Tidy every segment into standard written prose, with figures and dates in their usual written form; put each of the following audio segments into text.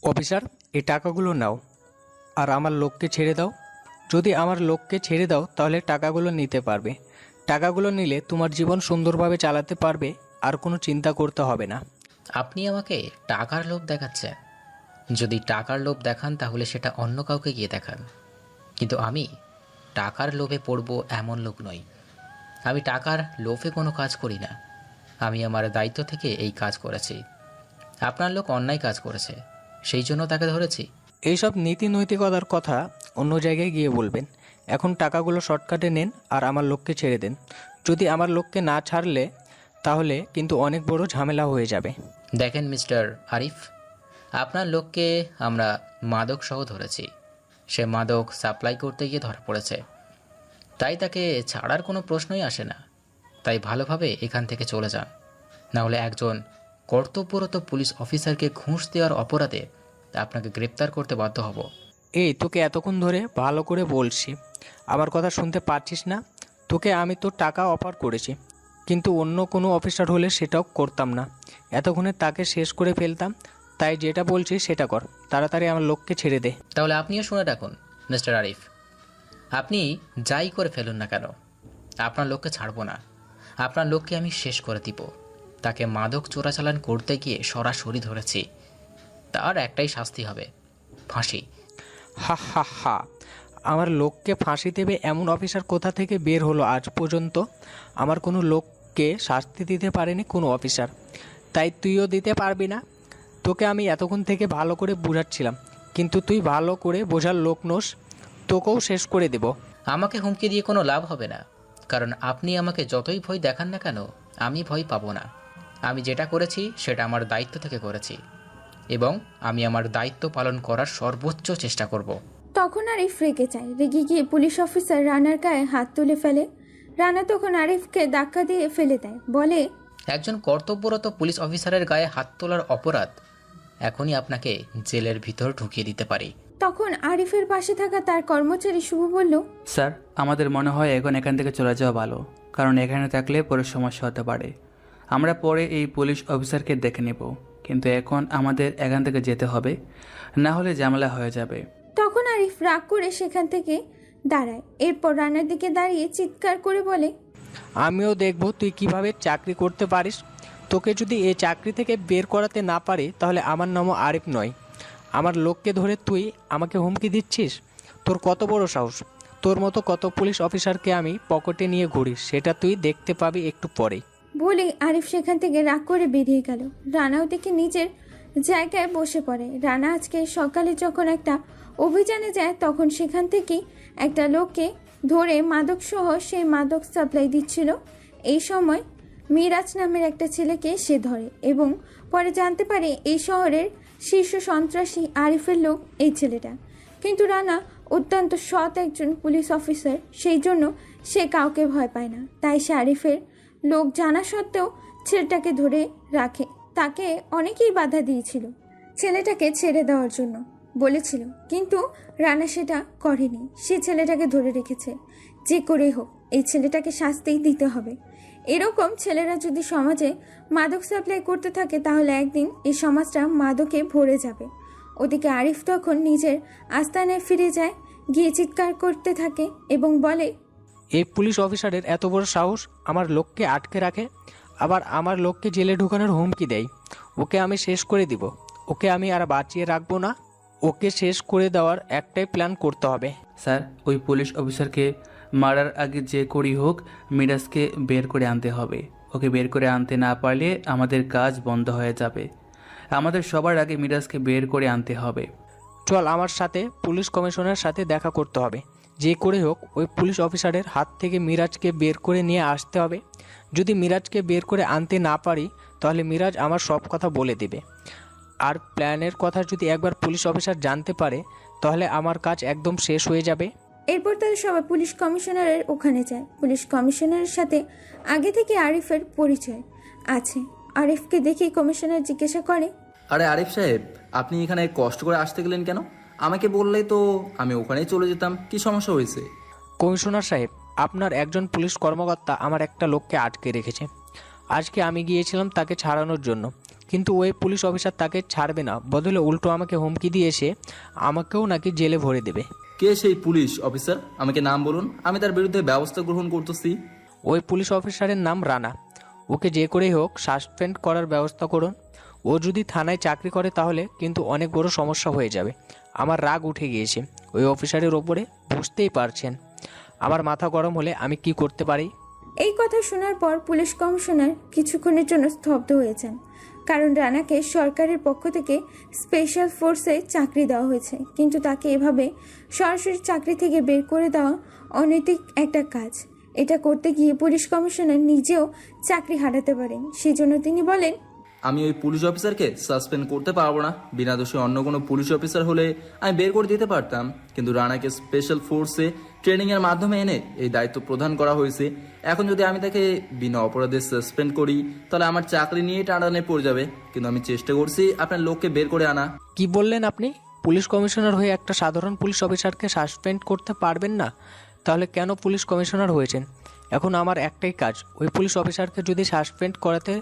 Officer, এই টাকাগুলো নাও আর আমার লোককে ছেড়ে দাও। যদি আমার লোককে ছেড়ে দাও তাহলে টাকাগুলো নিতে পারবে। টাকাগুলো নিলে তোমার জীবন সুন্দরভাবে চালাতে পারবে, আর কোনো চিন্তা করতে হবে না। আপনি আমাকে টাকার লোভ দেখাচ্ছেন? যদি টাকার লোভ দেখান তাহলে সেটা অন্য কাউকে গিয়ে দেখান, কিন্তু আমি টাকার লোভে পড়ব এমন লোক নই। আমি টাকার লোভে কোনো কাজ করি না। আমি আমার দায়িত্ব থেকে এই কাজ করেছি। আপনার লোক অন্যায় কাজ করেছে, সেই জন্য তাকে ধরেছি। এইসব নীতি নৈতিকতার কথা অন্য জায়গায় গিয়ে বলবেন। এখন টাকাগুলো শর্টকাটে নেন আর আমার লোককে ছেড়ে দেন। যদি আমার লোককে না ছাড়লে তাহলে কিন্তু অনেক বড় ঝামেলা হয়ে যাবে। দেখেন মিস্টার আরিফ, আপনার লোককে আমরা মাদক সহ ধরেছি। সে মাদক সাপ্লাই করতে গিয়ে ধরা পড়েছে, তাই তাকে ছাড়ার কোনো প্রশ্নই আসে না। তাই ভালোভাবে এখান থেকে চলে যান, নাহলে একজন কর্তব্যরত পুলিশ অফিসারকে ঘুষ দেওয়ার অপরাধে আপনাকে গ্রেপ্তার করতে বাধ্য হব। এই তোকে এতক্ষণ ধরে ভালো করে বলছি, আমার কথা শুনতে পারছিস না? তোকে আমি তো টাকা অফার করেছি, কিন্তু অন্য কোনো অফিসার হলে সেটাও করতাম না। এতক্ষণে তাকে শেষ করে ফেলতাম। তাই যেটা বলছি সেটা কর, তাড়াতাড়ি আমার লোককে ছেড়ে দে। তাহলে আপনিও শুনে রাখুন মিস্টার আরিফ, আপনি যাই করে ফেলুন না কেন, আপনার লোককে ছাড়ব না। আপনার লোককে আমি শেষ করে দিব। তাকে মাদক চোরাচালান করতে গিয়ে সরাসরি ধরেছি, তার একটাই শাস্তি হবে, ফাঁসি। হা হা হা, আমার লোককে ফাঁসি দেবে এমন অফিসার কোথা থেকে বের হলো আজ পর্যন্ত? আমার কোনো লোককে শাস্তি দিতে পারেনি কোনো অফিসার, তাই তুইও দিতে পারবি না। তোকে আমি এতক্ষণ থেকে ভালো করে বোঝাচ্ছিলাম, কিন্তু তুই ভালো করে বোঝার লোক নোস। তোকেও শেষ করে দেব। আমাকে হুমকি দিয়ে কোনো লাভ হবে না, কারণ আপনি আমাকে যতই ভয় দেখান না কেন, আমি ভয় পাবো না। আমি যেটা করেছি সেটা আমার দায়িত্ব থেকে করেছি, এবং আমি আমার দায়িত্ব পালন করার সর্বোচ্চ চেষ্টা করব। তখন আরিফ রেগে যায়। রেগে গিয়ে পুলিশ অফিসার রানার গায়ে হাত তুলে ফেলে। রানা তখন আরিফকে ধাক্কা দিয়ে ফেলে দেয়, বলে, একজন কর্তব্যরত পুলিশ অফিসারের গায়ে হাত তোলার অপরাধ, এখনই আপনাকে জেলের ভিতর ঢুকিয়ে দিতে পারি। তখন আরিফের পাশে থাকা তার কর্মচারী শুভ বলল, স্যার, আমাদের মনে হয় এখন এখান থেকে চলে যাওয়া ভালো, কারণ এখানে থাকলে পরে সমস্যা হতে পারে। আমরা পরে এই পুলিশ অফিসারকে দেখে নেব, কিন্তু এখন আমাদের এখান থেকে যেতে হবে, না হলে ঝামেলা হয়ে যাবে। তখন আরিফ রাগ করে সেখান থেকে দাঁড়ায়। এরপর রানার দিকে দাঁড়িয়ে চিৎকার করে বলে, আমিও দেখব তুই কিভাবে চাকরি করতে পারিস। তোকে যদি এই চাকরি থেকে বের করাতে না পারি তাহলে আমার নামও আরিফ নয়। আমার লোককে ধরে তুই আমাকে হুমকি দিচ্ছিস? তোর কত বড় সাহস! তোর মতো কত পুলিশ অফিসারকে আমি পকেটে নিয়ে ঘুরি, সেটা তুই দেখতে পাবি একটু পরেই। বলে আরিফ সেখান থেকে রাগ করে বেরিয়ে গেল। রানাও দেখে নিজের জায়গায় বসে পড়ে। রানা আজকে সকালে যখন একটা অভিযানে যায় তখন সেখান থেকেই একটা লোককে ধরে মাদক সহ সেই মাদক সাপ্লাই দিচ্ছিল। এই সময় মিরাজ নামের একটা ছেলেকে সে ধরে এবং পরে জানতে পারে এই শহরের শীর্ষ সন্ত্রাসী আরিফের লোক এই ছেলেটা। কিন্তু রানা অত্যন্ত সৎ একজন পুলিশ অফিসার, সেই জন্য সে কাউকে ভয় পায় না। তাই সে আরিফের লোক জানা সত্ত্বেও ছেলেটাকে ধরে রাখে। তাকে অনেকেই বাধা দিয়েছিল ছেলেটাকে ছেড়ে দেওয়ার জন্য বলেছিল, কিন্তু রানা সেটা করেনি। সে ছেলেটাকে ধরে রেখেছে। যে করেই হোক এই ছেলেটাকে শাস্তি দিতে হবে। এরকম ছেলেরা যদি সমাজে মাদক সাপ্লাই করতে থাকে তাহলে একদিন এই সমাজটা মাদকে ভরে যাবে। ওদিকে আরিফ তখন নিজের আস্তানায় ফিরে যায়, গিয়ে চিৎকার করতে থাকে এবং বলে, এই পুলিশ অফিসারের এত বড় সাহস, আমার লোককে আটকে রাখে, আবার আমার লোককে জেলে ঢুকানোর হুমকি দেয়। ওকে আমি শেষ করে দিব। ওকে আমি আর বাঁচিয়ে রাখবো না। ওকে শেষ করে দেওয়ার একটাই প্ল্যান করতে হবে। স্যার, ওই পুলিশ অফিসারকে মারার আগে যে করেই হোক মিরাজকে বের করে আনতে হবে। ওকে বের করে আনতে না পারলে আমাদের কাজ বন্ধ হয়ে যাবে। আমাদের সবার আগে মিরাজকে বের করে আনতে হবে। চল, আমার সাথে পুলিশ কমিশনারের সাথে দেখা করতে হবে। যে করে হোক ওই পুলিশ অফিসারের হাত থেকে মিরাজকে বের করে নিয়ে আসতে হবে। যদি মিরাজকে বের করে আনতে না পারি তাহলে মিরাজ আমার সব কথা বলে দেবে। আর প্ল্যানের কথা যদি একবার পুলিশ অফিসার জানতে পারে তাহলে আমার কাজ একদম শেষ হয়ে যাবে। এরপর তারা সবাই পুলিশ কমিশনারের ওখানে যায়। পুলিশ কমিশনারের সাথে আগে থেকে আরিফের পরিচয় আছে। আরিফকে দেখে কমিশনার জিজ্ঞাসা করে, আরে আরিফ সাহেব, আপনি এখানে কষ্ট করে আসতে গেলেন কেন? আমাকে বললেই তো আমি ওখানেই চলে যেতাম। কি সমস্যা হয়েছে? কমিশনার সাহেব, আপনার একজন পুলিশ কর্মকর্তা আমার একটা লোককে আটকে রেখেছে। আজকে আমি গিয়েছিলাম তাকে ছাড়ানোর জন্য, কিন্তু ওই পুলিশ অফিসার তাকে ছাড়বে না, বদলে উল্টো আমাকে হুমকি দিয়ে এসে আমাকেও নাকি জেলে ভরে দেবে। কে সেই পুলিশ অফিসার? আমাকে নাম বলুন, আমি তার বিরুদ্ধে ব্যবস্থা গ্রহণ করতেছি। ওই পুলিশ অফিসারের নাম রানা। ওকে যে করেই হোক সাসপেন্ড করার ব্যবস্থা করুন। ও যদি থানায় চাকরি করে তাহলে কিন্তু অনেক বড় সমস্যা হয়ে যাবে। আমার রাগ উঠে গিয়েছে ওই অফিসারের ওপরে, বুঝতেই পারছেন আমার মাথা গরম হলে আমি কি করতে পারি। এই কথা শোনার পর পুলিশ কমিশনার কিছুক্ষণের জন্য স্তব্ধ হয়ে যান, কারণ রানাকে সরকারের পক্ষ থেকে স্পেশাল ফোর্সে চাকরি দেওয়া হয়েছে, কিন্তু তাকে এভাবে সরাসরি চাকরি থেকে বের করে দেওয়া অনৈতিক একটা কাজ। এটা করতে গিয়ে পুলিশ কমিশনার নিজেও চাকরি হারাতে পারেন। সেজন্য তিনি বলেন, আমি ওই পুলিশ অফিসারকে সাসপেন্ড করতে পারবো না। বিনা দোষে অন্য কোনো পুলিশ অফিসার হলে আমি বের করে দিতে পারতাম, কিন্তু রানাকে স্পেশাল ফোর্সে ট্রেনিংয়ের মাধ্যমে এনে এই দায়িত্ব প্রদান করা হয়েছে। এখন যদি আমি তাকে বিনা অপরাধে সাসপেন্ড করি তাহলে আমার চাকরি নিয়ে টানাটানি পড়ে যাবে। কিন্তু আমি চেষ্টা করছি আপনার লোককে বের করে আনা। কি বললেন আপনি? পুলিশ কমিশনার হয়ে একটা সাধারণ পুলিশ অফিসারকে সাসপেন্ড করতে পারবেন না? তাহলে কেন পুলিশ কমিশনার হয়েছেন? এখন আমার একটাই কাজ, ওই পুলিশ অফিসারকে যদি সাসপেন্ড করাতে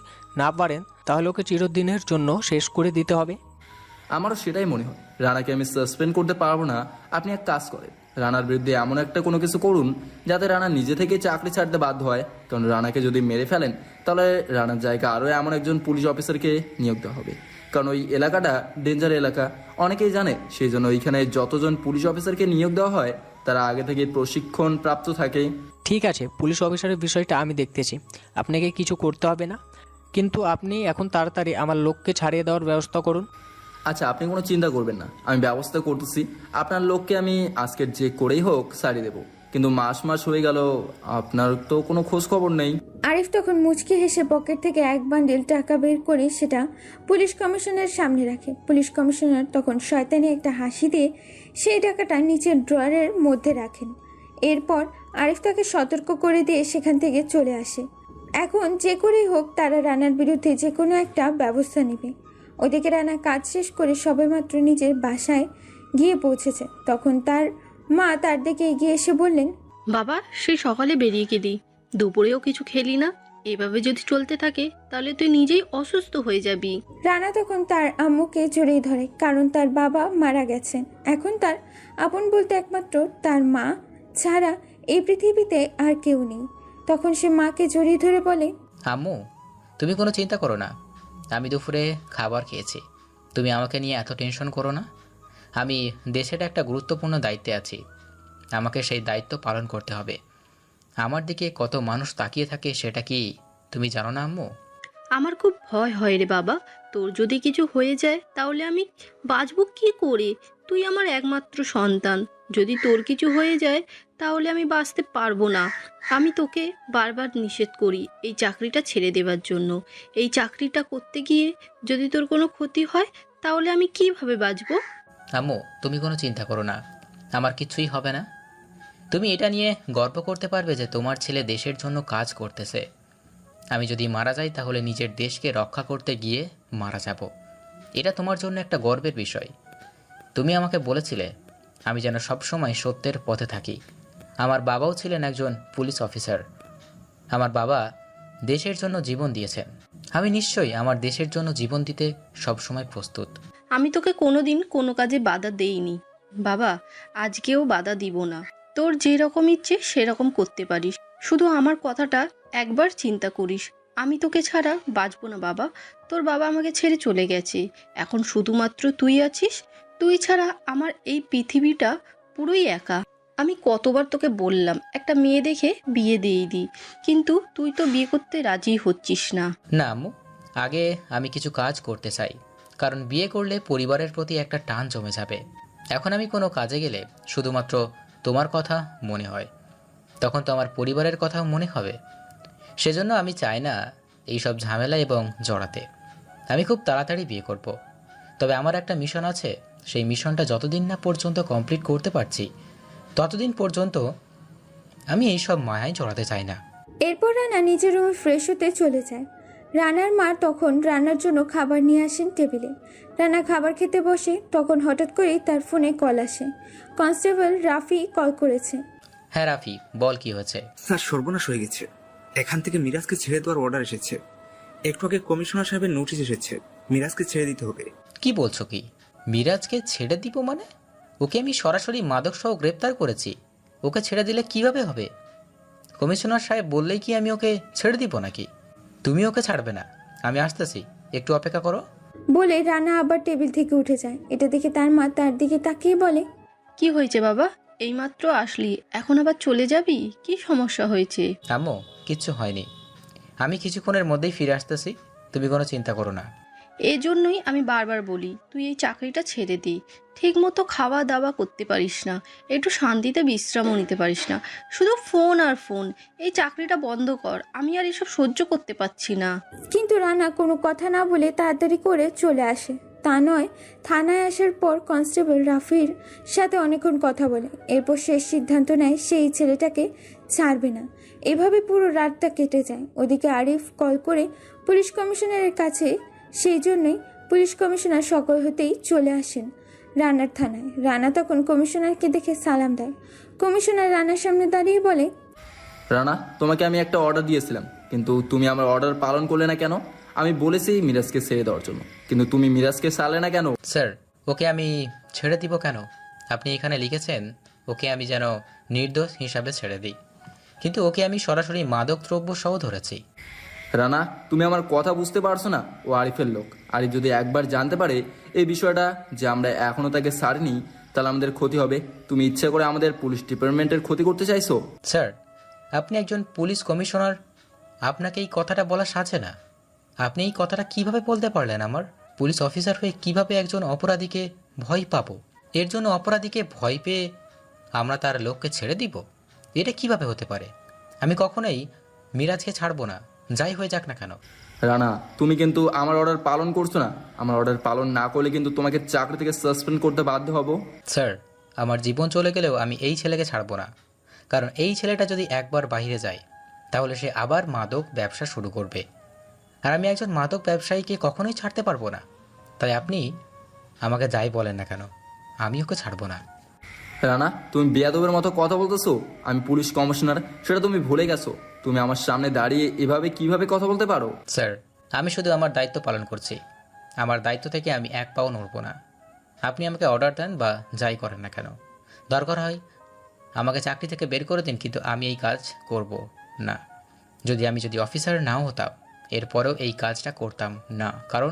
না পারেন তাহলে ওকে চিরদিনের জন্য শেষ করে দিতে হবে। আমারও সেটাই মনে হয়। রানাকে আমি সাসপেন্ড করতে পারবো না। আপনি এক কাজ করেন, রানার বিরুদ্ধে এমন একটা কোনো কিছু করুন যাতে রানা নিজে থেকে চাকরি ছাড়তে বাধ্য হয়। কারণ রানাকে যদি মেরে ফেলেন তাহলে রানার জায়গায় আরও এমন একজন পুলিশ অফিসারকে নিয়োগ দেওয়া হবে। কারণ ওই এলাকাটা ডেঞ্জার এলাকা, অনেকেই জানে। সেই জন্য ওইখানে যতজন পুলিশ অফিসারকে নিয়োগ দেওয়া হয় তারা আগে থেকে প্রশিক্ষণ প্রাপ্ত থাকে। ঠিক আছে, পুলিশ অফিসারের বিষয়টা আমি দেখতেছি, আপনাকে কিছু করতে হবে না। কিন্তু আপনি এখন তাড়াতাড়ি আমার লোককে ছাড়িয়ে দেওয়ার ব্যবস্থা করুন। আচ্ছা, আপনি কোনো চিন্তা করবেন না, আমি ব্যবস্থা করতেছি। আপনার লোককে আমি আজকের যে করেই হোক ছাড়িয়ে দেবো। কিন্তু মাস হয়ে গেল, আপনার তো কোনো খোঁজ খবর নেই। আরিফ তখন মুচকি হেসে পকেট থেকে এক বান্ডিল টাকা বের করে সেটা পুলিশ কমিশনারের সামনে রাখে। পুলিশ কমিশনার তখন শয়তানি একটা হাসি দিয়ে সেই টাকাটা নিচের ড্রয়ারের মধ্যে রাখেন। এরপর আরিফ তাকে সতর্ক করে দিয়ে সেখান থেকে চলে আসে। এখন যে করেই হোক তারা রানার বিরুদ্ধে যে কোনো একটা ব্যবস্থা নেবে। ওদিকে রানা কাজ শেষ করে সবেমাত্র নিজের বাসায় গিয়ে পৌঁছেছে, তখন তার মা তার দিকে এগিয়ে এসে বললেন, বাবা, সেই সকালে বেরিয়ে গেলি, দুপুরেও কিছু খেলি না। এভাবে যদি চলতে থাকে তাহলে তুই নিজেই অসুস্থ হয়ে যাবি। রানা তখন তার আম্মুকে জড়িয়ে ধরে, কারণ তার বাবা মারা গেছেন। এখন তার আপন বলতে একমাত্র তার মা ছাড়া এই পৃথিবীতে আর কেউ নেই। তখন সে মাকে জড়িয়ে ধরে বলে, আম্মু, তুমি কোনো চিন্তা করো না, আমি দুপুরে খাবার খেয়েছি। তুমি আমাকে নিয়ে এত টেনশন করো না। আমি দেশের একটা গুরুত্বপূর্ণ দায়িত্বে আছি, আমাকে সেই দায়িত্ব পালন করতে হবে। আমার দিকে কত মানুষ তাকিয়ে থাকে সেটা কি তুমি জানো না আম্মু? আমার খুব ভয় হয় রে বাবা, তোর যদি কিছু হয়ে যায় তাহলে আমি বাঁচবো কি করে? তুই আমার একমাত্র সন্তান, যদি তোর কিছু হয়ে যায় তাহলে আমি বাঁচতে পারবো না। আমি তোকে বারবার নিষেধ করি এই চাকরিটা ছেড়ে দেবার জন্য। এই চাকরিটা করতে গিয়ে যদি তোর কোনো ক্ষতি হয় তাহলে আমি কিভাবে বাঁচবো? আম্মু, তুমি কোনো চিন্তা করো না, আমার কিছুই হবে না। তুমি এটা নিয়ে গর্ব করতে পারবে যে তোমার ছেলে দেশের জন্য কাজ করতেছে। আমি যদি মারা যাই তাহলে নিজের দেশকে রক্ষা করতে গিয়ে মারা যাব। এটা তোমার জন্য একটা গর্বের বিষয়। তুমি আমাকে বলেছিলে আমি যেন সবসময় সত্যের পথে থাকি। আমার বাবাও ছিলেন একজন পুলিশ অফিসার। আমার বাবা দেশের জন্য জীবন দিয়েছেন। আমি নিশ্চয়ই আমার দেশের জন্য জীবন দিতে সবসময় প্রস্তুত। আমি তোকে কোনোদিন কোনো কাজে বাধা দেইনি বাবা, আজকেও বাধা দিব না। তোর যেরকম ইচ্ছে সেরকম করতে পারিস, শুধু আমার কথাটা একবার চিন্তা করিস। আমি তোকে ছাড়া বাঁচবো না বাবা। তোর বাবা আমাকে ছেড়ে চলে গেছে, এখন শুধুমাত্র তুই আছিস। তুই ছাড়া আমার এই পৃথিবীটা পুরোই একা। আমি কতবার তোকে বললাম একটা মেয়ে দেখে বিয়ে দিয়ে দিই, কিন্তু তুই তো বিয়ে করতে রাজি হচ্ছিস না। না আম্মু, আগে আমি কিছু কাজ করতে চাই, কারণ বিয়ে করলে পরিবারের প্রতি একটা টান জমে যাবে। এখন আমি কোনো কাজে গেলে শুধুমাত্র তোমার কথা মনে হয়, তখন তো আমার পরিবারের কথাও মনে হবে। সেজন্য আমি চাই না এইসব ঝামেলা এবং জড়াতে। আমি খুব তাড়াতাড়ি বিয়ে করব। তবে আমার একটা মিশন আছে, সেই মিশনটা যতদিন না পর্যন্ত কমপ্লিট করতে পারছি ততদিন পর্যন্ত আমি এইসব মায়ায় জড়াতে চাই না। এরপর রানা নিজের রুমে ফ্রেশ হতে চলে যায়। রানার মা তখন রান্নার জন্য খাবার নিয়ে আসেন টেবিলে। রানা খাবার খেতে বসে, তখন হঠাৎ করেই তার ফোনে কল আসে। কনস্টেবল রাফি কল করেছে। হ্যাঁ রাফি, বল কি হয়েছে? স্যার, সর্বনাশ হয়ে গেছে। এখান থেকে মিরাজকে ছেড়ে দেওয়ার অর্ডার এসেছে। একটু আগে কমিশনার সাহেবের নোটিশ এসেছে। মিরাজকে ছেড়ে দিতে হবে। কি বলছো কি? মিরাজকে ছেড়ে দিব মানে? ওকে আমি সরাসরি মাদক সহ গ্রেপ্তার করেছি। ওকে ছেড়ে দিলে কিভাবে হবে? কমিশনার সাহেব বললেই কি আমি ওকে ছেড়ে দিব নাকি? তুমি ওকে ছাড়বে না। আমি আসতেছি, একটু অপেক্ষা করো। বলে রানা আবার টেবিল থেকে উঠে যায়। এটা দেখে তার মা তার দিকে তাকিয়ে বলে, কি হয়েছে বাবা? এইমাত্র আসলি, এখন আবার চলে যাবি? কি সমস্যা হয়েছে? আম্মু, কিচ্ছু হয়নি। আমি কিছুক্ষণের মধ্যেই ফিরে আসতেছি, তুমি কোনো চিন্তা করো না। এজন্যই আমি বারবার বলি তুই এই চাকরিটা ছেড়ে দে। ঠিক মতো খাওয়া দাওয়া করতে পারিস না, একটু শান্তিতে বিশ্রামও নিতে পারিস না, শুধু ফোন আর ফোন। এই চাকরিটা বন্ধ কর, আমি আর এসব সহ্য করতে পারছি না। কিন্তু রানা কোনো কথা না বলে তাড়াতাড়ি করে চলে আসে। তা নয়, থানায় আসার পর কনস্টেবল রাফির সাথে অনেকক্ষণ কথা বলে। এরপর শেষ সিদ্ধান্ত নেয় সেই ছেলেটাকে ছাড়বে না। এভাবে পুরো রাতটা কেটে যায়। ওদিকে আরিফ কল করে পুলিশ কমিশনারের কাছে, সেই জন্যই পুলিশ কমিশনার সকাল হতেই চলে আসেন রানার থানায়। রানা তখন কমিশনারকে দেখে সালাম দেয়। কমিশনার রানার সামনে দাঁড়িয়ে বলে, রানা, তোমাকে আমি একটা অর্ডার দিয়েছিলাম, কিন্তু তুমি আমার অর্ডার পালন করলে না কেন? আমি বলেছি মিরাজকে ছেড়ে দেওয়ার জন্য, কিন্তু তুমি মিরাজকে ছাড়লে না কেন? স্যার, ওকে আমি ছেড়ে দিব কেন? আপনি এখানে লিখেছেন ওকে আমি যেন নির্দোষ হিসাবে ছেড়ে দিই, কিন্তু ওকে আমি সরাসরি মাদক দ্রব্য সহ ধরেছি। রানা, তুমি আমার কথা বুঝতে পারছো না? ও আরিফের লোক। আরিফ যদি একবার জানতে পারে এই বিষয়টা যে আমরা এখনো তাকে ছাড়িনি, তাহলে আমাদের ক্ষতি হবে। তুমি ইচ্ছে করে আমাদের পুলিশ ডিপার্টমেন্টের ক্ষতি করতে চাইছো? স্যার, আপনি একজন পুলিশ কমিশনার, আপনাকে এই কথাটা বলা সাজে না। আপনি এই কথাটা কিভাবে বলতে পারলেন? আমার পুলিশ অফিসার হয়ে কিভাবে একজন অপরাধীকে ভয় পাবো? এর জন্য অপরাধীকে ভয় পেয়ে আমরা তার লোককে ছেড়ে দিব? এটা কিভাবে হতে পারে? আমি কখনোই মিরাজকে ছাড়বো না, যাই হয়ে যাক না কেন। রানা, তুমি কিন্তু আমার অর্ডার পালন করছো না। আমার অর্ডার পালন না করলে কিন্তু তোমাকে চাকরি থেকে সাসপেন্ড করতে বাধ্য হব। স্যার, আমার জীবন চলে গেলেও আমি এই ছেলেকে ছাড়বো না, কারণ এই ছেলেটা যদি একবার বাইরে যায় তাহলে সে আবার মাদক ব্যবসা শুরু করবে, আর আমি একজন মাদক ব্যবসায়ীকে কখনোই ছাড়তে পারবো না। তাই আপনি আমাকে যাই বলেন না কেন, আমি ওকে ছাড়বো না। রানা, তুমি বেয়াদবের মতো কথা বলতেছো। আমি পুলিশ কমিশনার, সেটা তুমি ভুলে গেছো। তুমি আমার সামনে দাঁড়িয়ে এভাবে কিভাবে কথা বলতে পারো? স্যার, আমি শুধু আমার দায়িত্ব পালন করছি। আমার দায়িত্ব থেকে আমি এক পাও নড়ব না। আপনি আমাকে অর্ডার দেন বা যাই করেন না কেন, দরকার হয় আমাকে চাকরি থেকে বের করে দিন, কিন্তু আমি এই কাজ করব না। যদি অফিসার নাও হতাম, এরপরেও এই কাজটা করতাম না, কারণ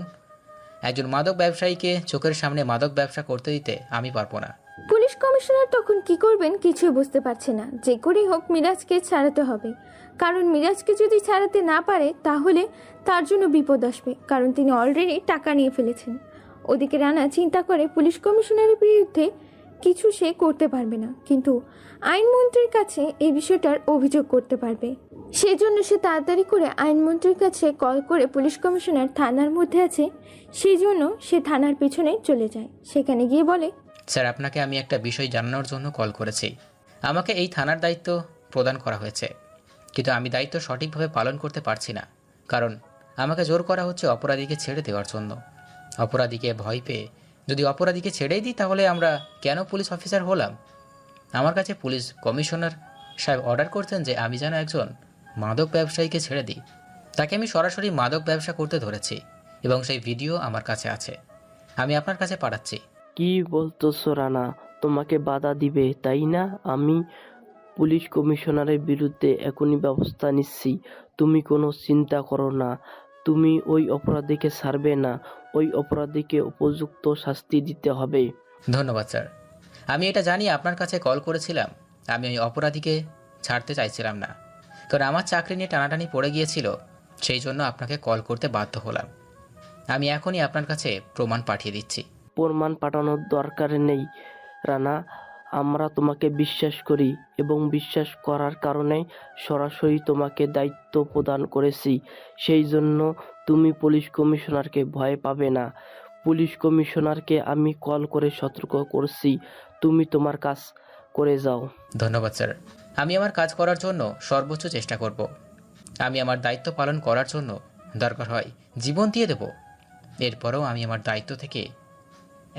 একজন মাদক ব্যবসায়ীকে চোখের সামনে মাদক ব্যবসা করতে দিতে আমি পারবো না। পুলিশ কমিশনার তখন কি করবেন কিছুই বুঝতে পারছে না। যে করেই হোক মিরাজকে ছাড়াতে হবে, কারণ মিরাজকে যদি ছাড়াতে না পারে তাহলে তার জন্য বিপদ আসবে, কারণ তিনি অলরেডি টাকা নিয়ে ফেলেছেন। ওদিকে রানা চিন্তা করে পুলিশ কমিশনারের বিরুদ্ধে কিছু সে করতে পারবে না, কিন্তু আইনমন্ত্রীর কাছে এই বিষয়টার অভিযোগ করতে পারবে। সেজন্য সে তাড়াতাড়ি করে আইনমন্ত্রীর কাছে কল করে পুলিশ কমিশনার থানার মধ্যে আছে, সেই জন্য সে থানার পেছনে চলে যায়। সেখানে গিয়ে বলে, স্যার, আপনাকে আমি একটা বিষয় জানানোর জন্য কল করেছি। আমাকে এই থানার দায়িত্ব প্রদান করা হয়েছে, কিন্তু আমি দায়িত্ব সঠিকভাবে পালন করতে পারছি না, কারণ আমাকে জোর করা হচ্ছে অপরাধীকে ছেড়ে দেওয়ার জন্য। অপরাধীকে ভয় পেয়ে যদি অপরাধীকে ছেড়েই দিই তাহলে আমরা কেন পুলিশ অফিসার হলাম? আমার কাছে পুলিশ কমিশনার সাহেব অর্ডার করতেন যে আমি যেন একজন মাদক ব্যবসায়ীকে ছেড়ে দিই। তাকে আমি সরাসরি মাদক ব্যবসা করতে ধরেছি এবং সেই ভিডিও আমার কাছে আছে, আমি আপনার কাছে পাঠাচ্ছি। কি বলতেছো রানা? তোমাকে বাধা দিবে তাই না? আমি পুলিশ কমিশনারের বিরুদ্ধে এখনই ব্যবস্থা নিচ্ছি। তুমি কোনো চিন্তা করো না। তুমি ওই অপরাধীকে ছাড়বে না। ওই অপরাধীকে উপযুক্ত শাস্তি দিতে হবে। ধন্যবাদ স্যার। আমি এটা জানি আপনার কাছে কল করেছিলাম। আমি ওই অপরাধীকে ছাড়তে চাইছিলাম না, কারণ আমার চাকরি নিয়ে টানাটানি পড়ে গিয়েছিল, সেই জন্য আপনাকে কল করতে বাধ্য হলাম। আমি এখনই আপনার কাছে প্রমাণ পাঠিয়ে দিচ্ছি। প্রমাণ পাঠানোর দরকার নেই রানা। আমরা তোমাকে বিশ্বাস করি এবং বিশ্বাস করার কারণে সরাসরি তোমাকে দায়িত্ব প্রদান করেছি। সেই জন্য তুমি পুলিশ কমিশনারকে ভয় পাবে না। পুলিশ কমিশনারকে আমি কল করে সতর্ক করছি। তুমি তোমার কাজ করে যাও। ধন্যবাদ স্যার। আমি আমার কাজ করার জন্য সর্বোচ্চ চেষ্টা করব। আমি আমার দায়িত্ব পালন করার জন্য দরকার হয় জীবন দিয়ে দেব। এরপরেও আমি আমার দায়িত্ব থেকে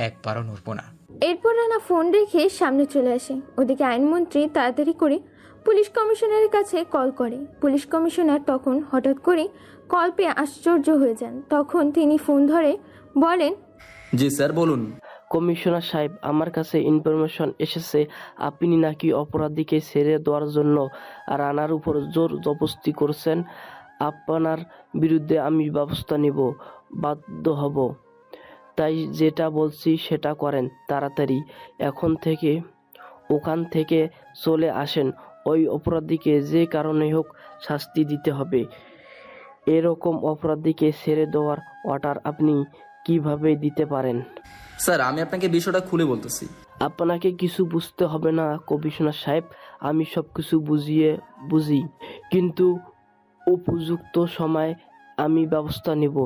একবারও নড়ব না। এরপর রানা ফোন রেখে সামনে চলে আসে। ওদিকে আইনমন্ত্রী তাড়াতাড়ি করে পুলিশ কমিশনারের কাছে কল করে। পুলিশ কমিশনার তখন হঠাৎ করে কল পেয়ে আশ্চর্য হয়ে যান। তখন তিনি ফোন ধরে বলেন, জি স্যার বলুন। কমিশনার সাহেব, আমার কাছে ইনফরমেশন এসেছে আপনি নাকি অপরাধীকে ছেড়ে দেওয়ার জন্য রানার উপর জোর জবরদস্তি করছেন। আপনার বিরুদ্ধে আমি ব্যবস্থা নিব, বাধ্য হব। তাই যেটা বলছি সেটা করেন তাড়াতাড়ি। এখন থেকে ওখান থেকে চলে আসেন। ওই অপরাধীকে যে কারণেই হোক শাস্তি দিতে হবে। এরকম অপরাধীকে ছেড়ে দেওয়ার অর্ডার আপনি কিভাবে দিতে পারেন? স্যার আমি আপনাকে বিষয়টা খুলে বলতেছি। আপনাকে কিছু বুঝতে হবে না কমিশনার সাহেব, আমি সব কিছু বুঝি, কিন্তু উপযুক্ত সময় আমি ব্যবস্থা নিব।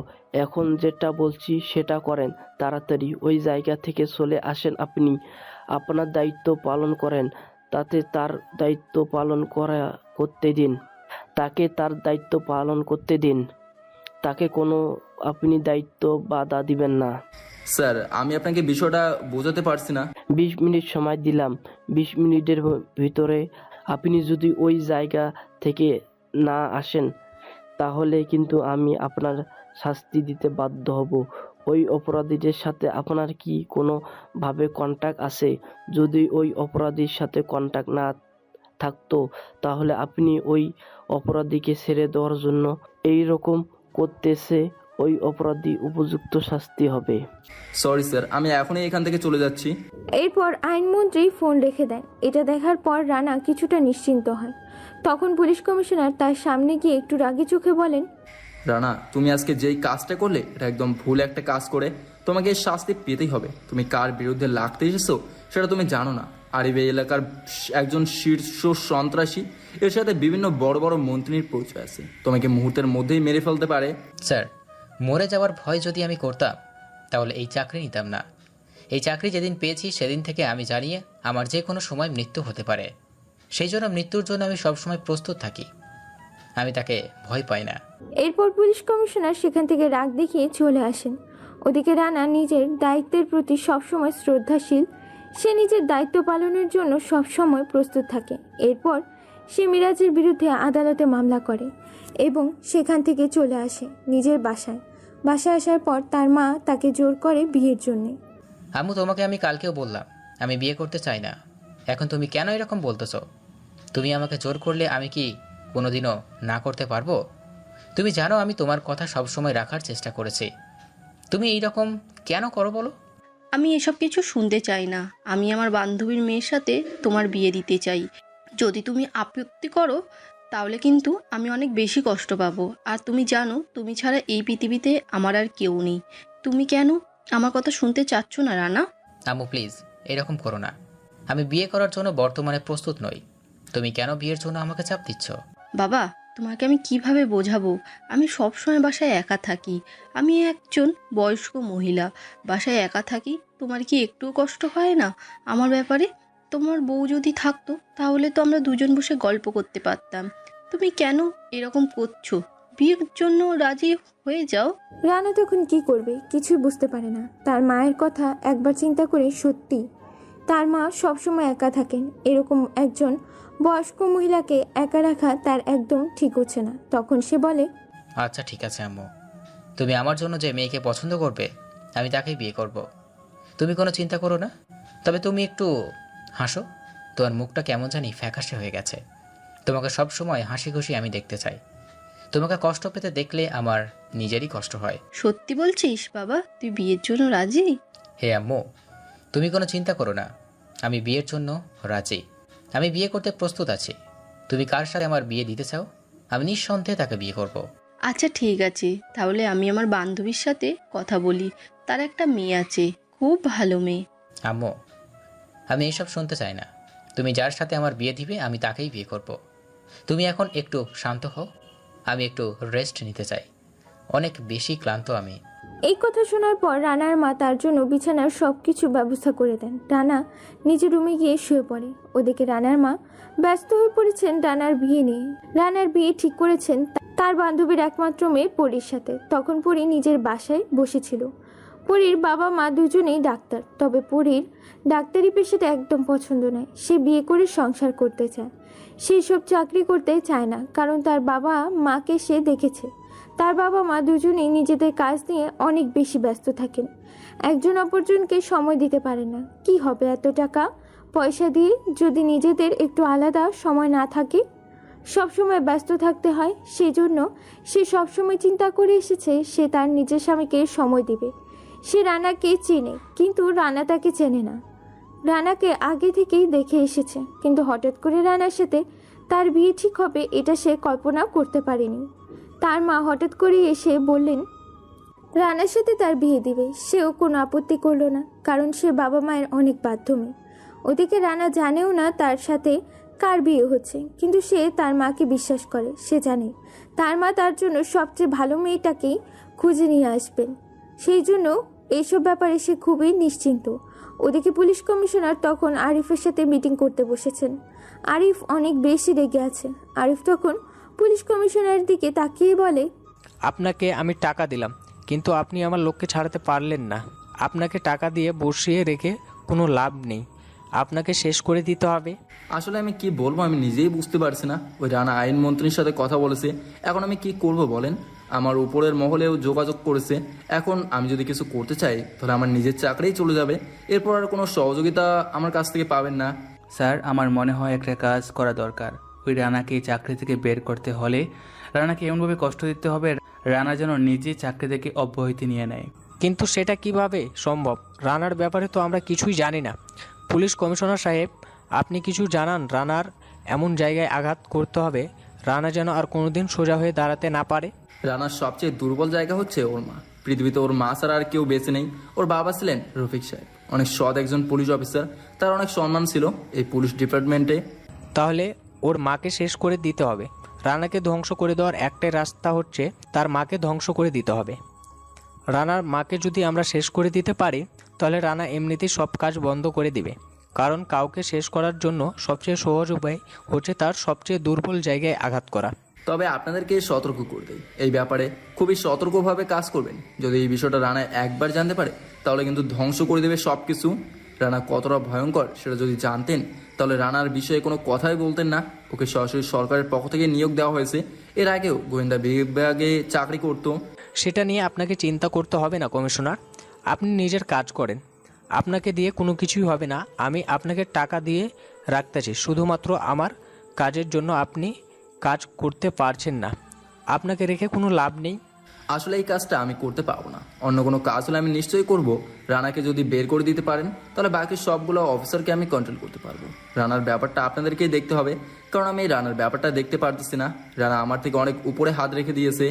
এখন যেটা বলছি সেটা করেন তাড়াতাড়ি। ওই জায়গা থেকে চলে আসেন। আপনি আপনার দায়িত্ব পালন করেন, তাতে তার দায়িত্ব পালন করতে দিন। তাকে তার দায়িত্ব পালন করতে দিন। তাকে কোনো আপনি দায়িত্ব বাধা দিবেন না। স্যার আমি আপনাকে বিষয়টা বোঝাতে পারছি না। 20 মিনিট সময় দিলাম। 20 মিনিটের ভিতরে আপনি যদি ওই জায়গা থেকে না আসেন তাহলে কিন্তু আমি আপনার শাস্তি দিতে বাধ্য হব। ওই অপরাধীদের সাথে আপনার কি কোনোভাবে কন্ট্যাক্ট আছে? যদি ওই অপরাধীর সাথে কন্ট্যাক্ট না থাকতো তাহলে আপনি ওই অপরাধীকে ছেড়ে দেওয়ার জন্য এই রকম করতেছে। ওই অপরাধী উপযুক্ত শাস্তি হবে। সরি স্যার, আমি এখনই এখান থেকে চলে যাচ্ছি। এরপর আইনমন্ত্রী ফোন রেখে দেন। এটা দেখার পর রানা কিছুটা নিশ্চিন্ত হয়। তখন পুলিশ কমিশনার তার সামনে গিয়ে একটু রাগী চোখে বলেন, রানা তুমি আজকে যেই কাজটা করলে এটা একদম ভুল একটা কাজ করে তোমাকে এর শাস্তি পেতেই হবে। তুমি কার বিরুদ্ধে লাগতে এসেছো সেটা তুমি জানো না। আর এই এলাকার একজন শীর্ষ সন্ত্রাসী, এর সাথে বিভিন্ন বড় বড় মন্ত্রীর পরিচয় আছে। তোমাকে মুহূর্তের মধ্যেই মেরে ফেলতে পারে। স্যার, মরে যাওয়ার ভয় যদি আমি করতাম তাহলে এই চাকরি নিতাম না। এই চাকরি যেদিন পেয়েছি সেদিন থেকে আমি জানি আমার যে কোনো সময় মৃত্যু হতে পারে। সেই জন্য মৃত্যুর জন্য আমি সবসময় প্রস্তুত থাকি। আমি তাকে ভয় পাই না। এরপর পুলিশ কমিশনার সেখান থেকে রাগ দেখিয়ে চলে আসেন। ওদিকে রানা নিজের দায়িত্বের প্রতি সবসময় শ্রদ্ধাশীল। সে নিজের দায়িত্ব পালনের জন্য সবসময় প্রস্তুত থাকে। এরপর সে মিরাজের বিরুদ্ধে আদালতে মামলা করে এবং সেখান থেকে চলে আসে নিজের বাসায়। বাসায় আসার পর তার মা তাকে জোর করে বিয়ের জন্যে। আম্মু, তোমাকে আমি কালকেও বললাম আমি বিয়ে করতে চাই না। এখন তুমি কেন এরকম বলতেছো? তুমি আমাকে জোর করলে আমি কি কোনোদিনও না করতে পারবো? তুমি জানো আমি তোমার কথা সবসময় রাখার চেষ্টা করেছি। তুমি এইরকম কেন করো বলো? আমি এসব কিছু শুনতে চাই না। আমি আমার বান্ধবীর মেয়ের সাথে তোমার বিয়ে দিতে চাই। যদি তুমি আপত্তি করো তাহলে কিন্তু আমি অনেক বেশি কষ্ট পাবো। আর তুমি জানো তুমি ছাড়া এই পৃথিবীতে আমার আর কেউ নেই। তুমি কেন আমার কথা শুনতে চাচ্ছ না রানা? আম্মু প্লিজ এরকম করো না। আমি বিয়ে করার জন্য বর্তমানে প্রস্তুত নই। তুমি কেন বিয়ের জন্য আমাকে চাপ দিচ্ছ? বাবা, তোমাকে আমি কিভাবে বোঝাবো? আমি সবসময় বাসায় একা থাকি। আমি একজন বয়স্ক মহিলা, বাসায় একা থাকি। তোমার কি একটুও কষ্ট হয় না আমার ব্যাপারে? তোমার বউ যদি থাকতো তাহলে তো আমরা দুজন বসে গল্প করতে পারতাম। তুমি কেন এরকম করছো? বিয়ের জন্য রাজি হয়ে যাও। রানা তখন কি করবে কিছুই বুঝতে পারে না। তার মায়ের কথা একবার চিন্তা করে সত্যি তার মা সবসময় একা থাকেন। এরকম একজন বয়স্ক মহিলাকে একা রাখা তার একদম ঠিক হচ্ছে না। তখন সে বলে, আচ্ছা ঠিক আছে আম্মু, তুমি আমার জন্য যে মেয়েকে পছন্দ করবে আমি তাকেই বিয়ে করব। তুমি কোনো চিন্তা করো না। তবে তুমি একটু হাসো। তোমার মুখটা কেমন জানি ফ্যাকাশে হয়ে গেছে। তোমাকে সব সময় হাসি খুশি আমি দেখতে চাই। তোমাকে কষ্ট পেতে দেখলে আমার নিজেরই কষ্ট হয়। সত্যি বলছিস বাবা? তুই বিয়ের জন্য রাজি? হে আম্মু, তুমি কোনো চিন্তা করো না। আমি বিয়ের জন্য রাজি। আমি বিয়ে করতে প্রস্তুত আছি। তুমি কার সাথে আমার বিয়ে দিতে চাও আমি নিঃসন্দেহে তাকে বিয়ে করব। আচ্ছা ঠিক আছে, তাহলে আমি আমার বান্ধবীর সাথে কথা বলি। তার একটা মেয়ে আছে, খুব ভালো মেয়ে। আম্মু, আমি এইসব শুনতে চাই না। তুমি যার সাথে আমার বিয়ে দিবে আমি তাকেই বিয়ে করব। তুমি এখন একটু শান্ত হও। আমি একটু রেস্ট নিতে চাই। অনেক বেশি ক্লান্ত আমি। এই কথা শোনার পর রানার মা তার জন্য বিছানার সবকিছু ব্যবস্থা করে দেন। রানা নিজের রুমে গিয়ে শুয়ে পড়ে। ওদিকে রানার মা ব্যস্ত হয়ে পড়েছেন রানার বিয়ে নিয়ে। রানার বিয়ে ঠিক করেছেন তার বান্ধবীর একমাত্র মেয়ে পরীর সাথে। তখন পরী নিজের বাসায় বসেছিল। পরীর বাবা মা দুজনেই ডাক্তার, তবে পরীর ডাক্তারি পেশাটা একদম পছন্দ নয়। সে বিয়ে করে সংসার করতে চায়। সে সব চাকরি করতে চায় না, কারণ তার বাবা মাকে সে দেখেছে। তার বাবা মা দুজনেই নিজেদের কাজ নিয়ে অনেক বেশি ব্যস্ত থাকেন, একজন অপরজনকে সময় দিতে পারে না। কি হবে এত টাকা পয়সা দিয়ে যদি নিজেদের একটু আলাদা সময় না থাকে? সবসময় ব্যস্ত থাকতে হয়। সেই জন্য সে সবসময় চিন্তা করে এসেছে সে তার নিজের স্বামীকে সময় দিবে। সে রানাকে চেনে, কিন্তু রানা তাকে চেনে না। রানাকে আগে থেকেই দেখে এসেছে, কিন্তু হঠাৎ করে রানার সাথে তার বিয়ে ঠিক হবে এটা সে কল্পনা করতে পারেনি। তার মা হঠাৎ করে এসে বললেন রানার সাথে তার বিয়ে দিবে। সেও কোনো আপত্তি করলো না, কারণ সে বাবা মায়ের অনেক বাধ্য মেয়ে। ওদিকে রানা জানেও না তার সাথে কার বিয়ে হচ্ছে, কিন্তু সে তার মাকে বিশ্বাস করে। সে জানে তার মা তার জন্য সবচেয়ে ভালো মেয়েটাকেই খুঁজে নিয়ে আসবেন, সেই জন্য এইসব ব্যাপারে সে খুবই নিশ্চিন্ত। ওদিকে পুলিশ কমিশনার তখন আরিফের সাথে মিটিং করতে বসেছেন। আরিফ অনেক বেশি রেগে আছে। আরিফ তখন পুলিশ কমিশনারের দিকে তাকিয়ে বলে, আপনাকে আমি টাকা দিলাম, কিন্তু আপনি আমার লোককে ছাড়াতে পারলেন না। আপনাকে টাকা দিয়ে বসিয়ে রেখে কোনো লাভ নেই, আপনাকে শেষ করে দিতে হবে। আসলে আমি কি বলবো আমি নিজেই বুঝতে পারছি না। ওই রানা আইনমন্ত্রীর সাথে কথা বলেছে, এখন আমি কি করব বলেন? আমার উপরের মহলেও যোগাযোগ করেছে। এখন আমি যদি কিছু করতে চাই তাহলে আমার নিজের চাকরিই চলে যাবে, এরপর আর কোনো সহযোগিতা আমার কাছ থেকে পাবেন না। স্যার, আমার মনে হয় একটা কাজ করা দরকার। ওই রানাকে চাকরি থেকে বের করতে হলে রানাকে এমনভাবে কষ্ট দিতে হবে রানা যেন নিজে চাকরি থেকে অব্যাহতি নিয়ে নেয়। কিন্তু সেটা কিভাবে সম্ভব? রানার ব্যাপারে তো আমরা কিছুই জানি না। পুলিশ কমিশনার সাহেব, আপনি কিছু জানান। রানার এমন জায়গায় আঘাত করতে হবে রানা যেন আর কোনোদিন সোজা হয়ে দাঁড়াতে না পারে। রানার সবচেয়ে দুর্বল জায়গা হচ্ছে ওর মা। পৃথিবীতে ওর মা ছাড়া আর কেউ বেঁচে নেই। ওর বাবা ছিলেন রফিক সাহেব, অনেক সৎ একজন পুলিশ অফিসার। তার অনেক সম্মান ছিল এই পুলিশ ডিপার্টমেন্টে। তাহলে ওর মাকে শেষ করে দিতে হবে। রানাকে ধ্বংস করে দেওয়ার একটাই রাস্তা হচ্ছে তার মাকে ধ্বংস করে দিতে হবে। রানার মাকে যদি আমরা শেষ করে দিতে পারি তাহলে রানা এমনিতেই সব কাজ বন্ধ করে দিবে, কারণ কাউকে শেষ করার জন্য সবচেয়ে সহজ উপায় হচ্ছে তার সবচেয়ে দুর্বল জায়গায় আঘাত করা। তবে আপনাদেরকে সতর্ক করে দেয়, এই ব্যাপারে খুবই সতর্কভাবে কাজ করবেন। যদি এই বিষয়টা রানা একবার জানতে পারে তাহলে কিন্তু ধ্বংস করে দেবে সব কিছু। রানা কতটা ভয়ঙ্কর সেটা যদি জানতেন তাহলে রানার বিষয়ে কোনো কথাই বলতেন না। ওকে সরাসরি সরকারের পক্ষ থেকে নিয়োগ দেওয়া হয়েছে। এর আগেও গোয়েন্দা বিভাগে চাকরি করতো। সেটা নিয়ে আপনাকে চিন্তা করতে হবে না কমিশনার, আপনি নিজের কাজ করেন। আপনাকে দিয়ে কোনো কিছুই হবে না। আমি আপনাকে টাকা দিয়ে রাখতেছি শুধুমাত্র আমার কাজের জন্য। আপনি কাজ করতে পারছেন না, আপনাকে রেখে কোনো লাভ নেই। আসলে এই কাজটা আমি করতে পারবো না, অন্য কোনো কাজ হলে আমি নিশ্চয়ই করব। রানাকে যদি বের করে দিতে পারেন তাহলে বাকি সবগুলো অফিসারকে আমি কন্ট্রোল করতে পারবো। রানার ব্যাপারটা আপনাদেরকেই দেখতে হবে, কারণ আমি রানার ব্যাপারটা দেখতে পারতেছি না। রানা আমার থেকে অনেক উপরে হাত রেখে দিয়েছে।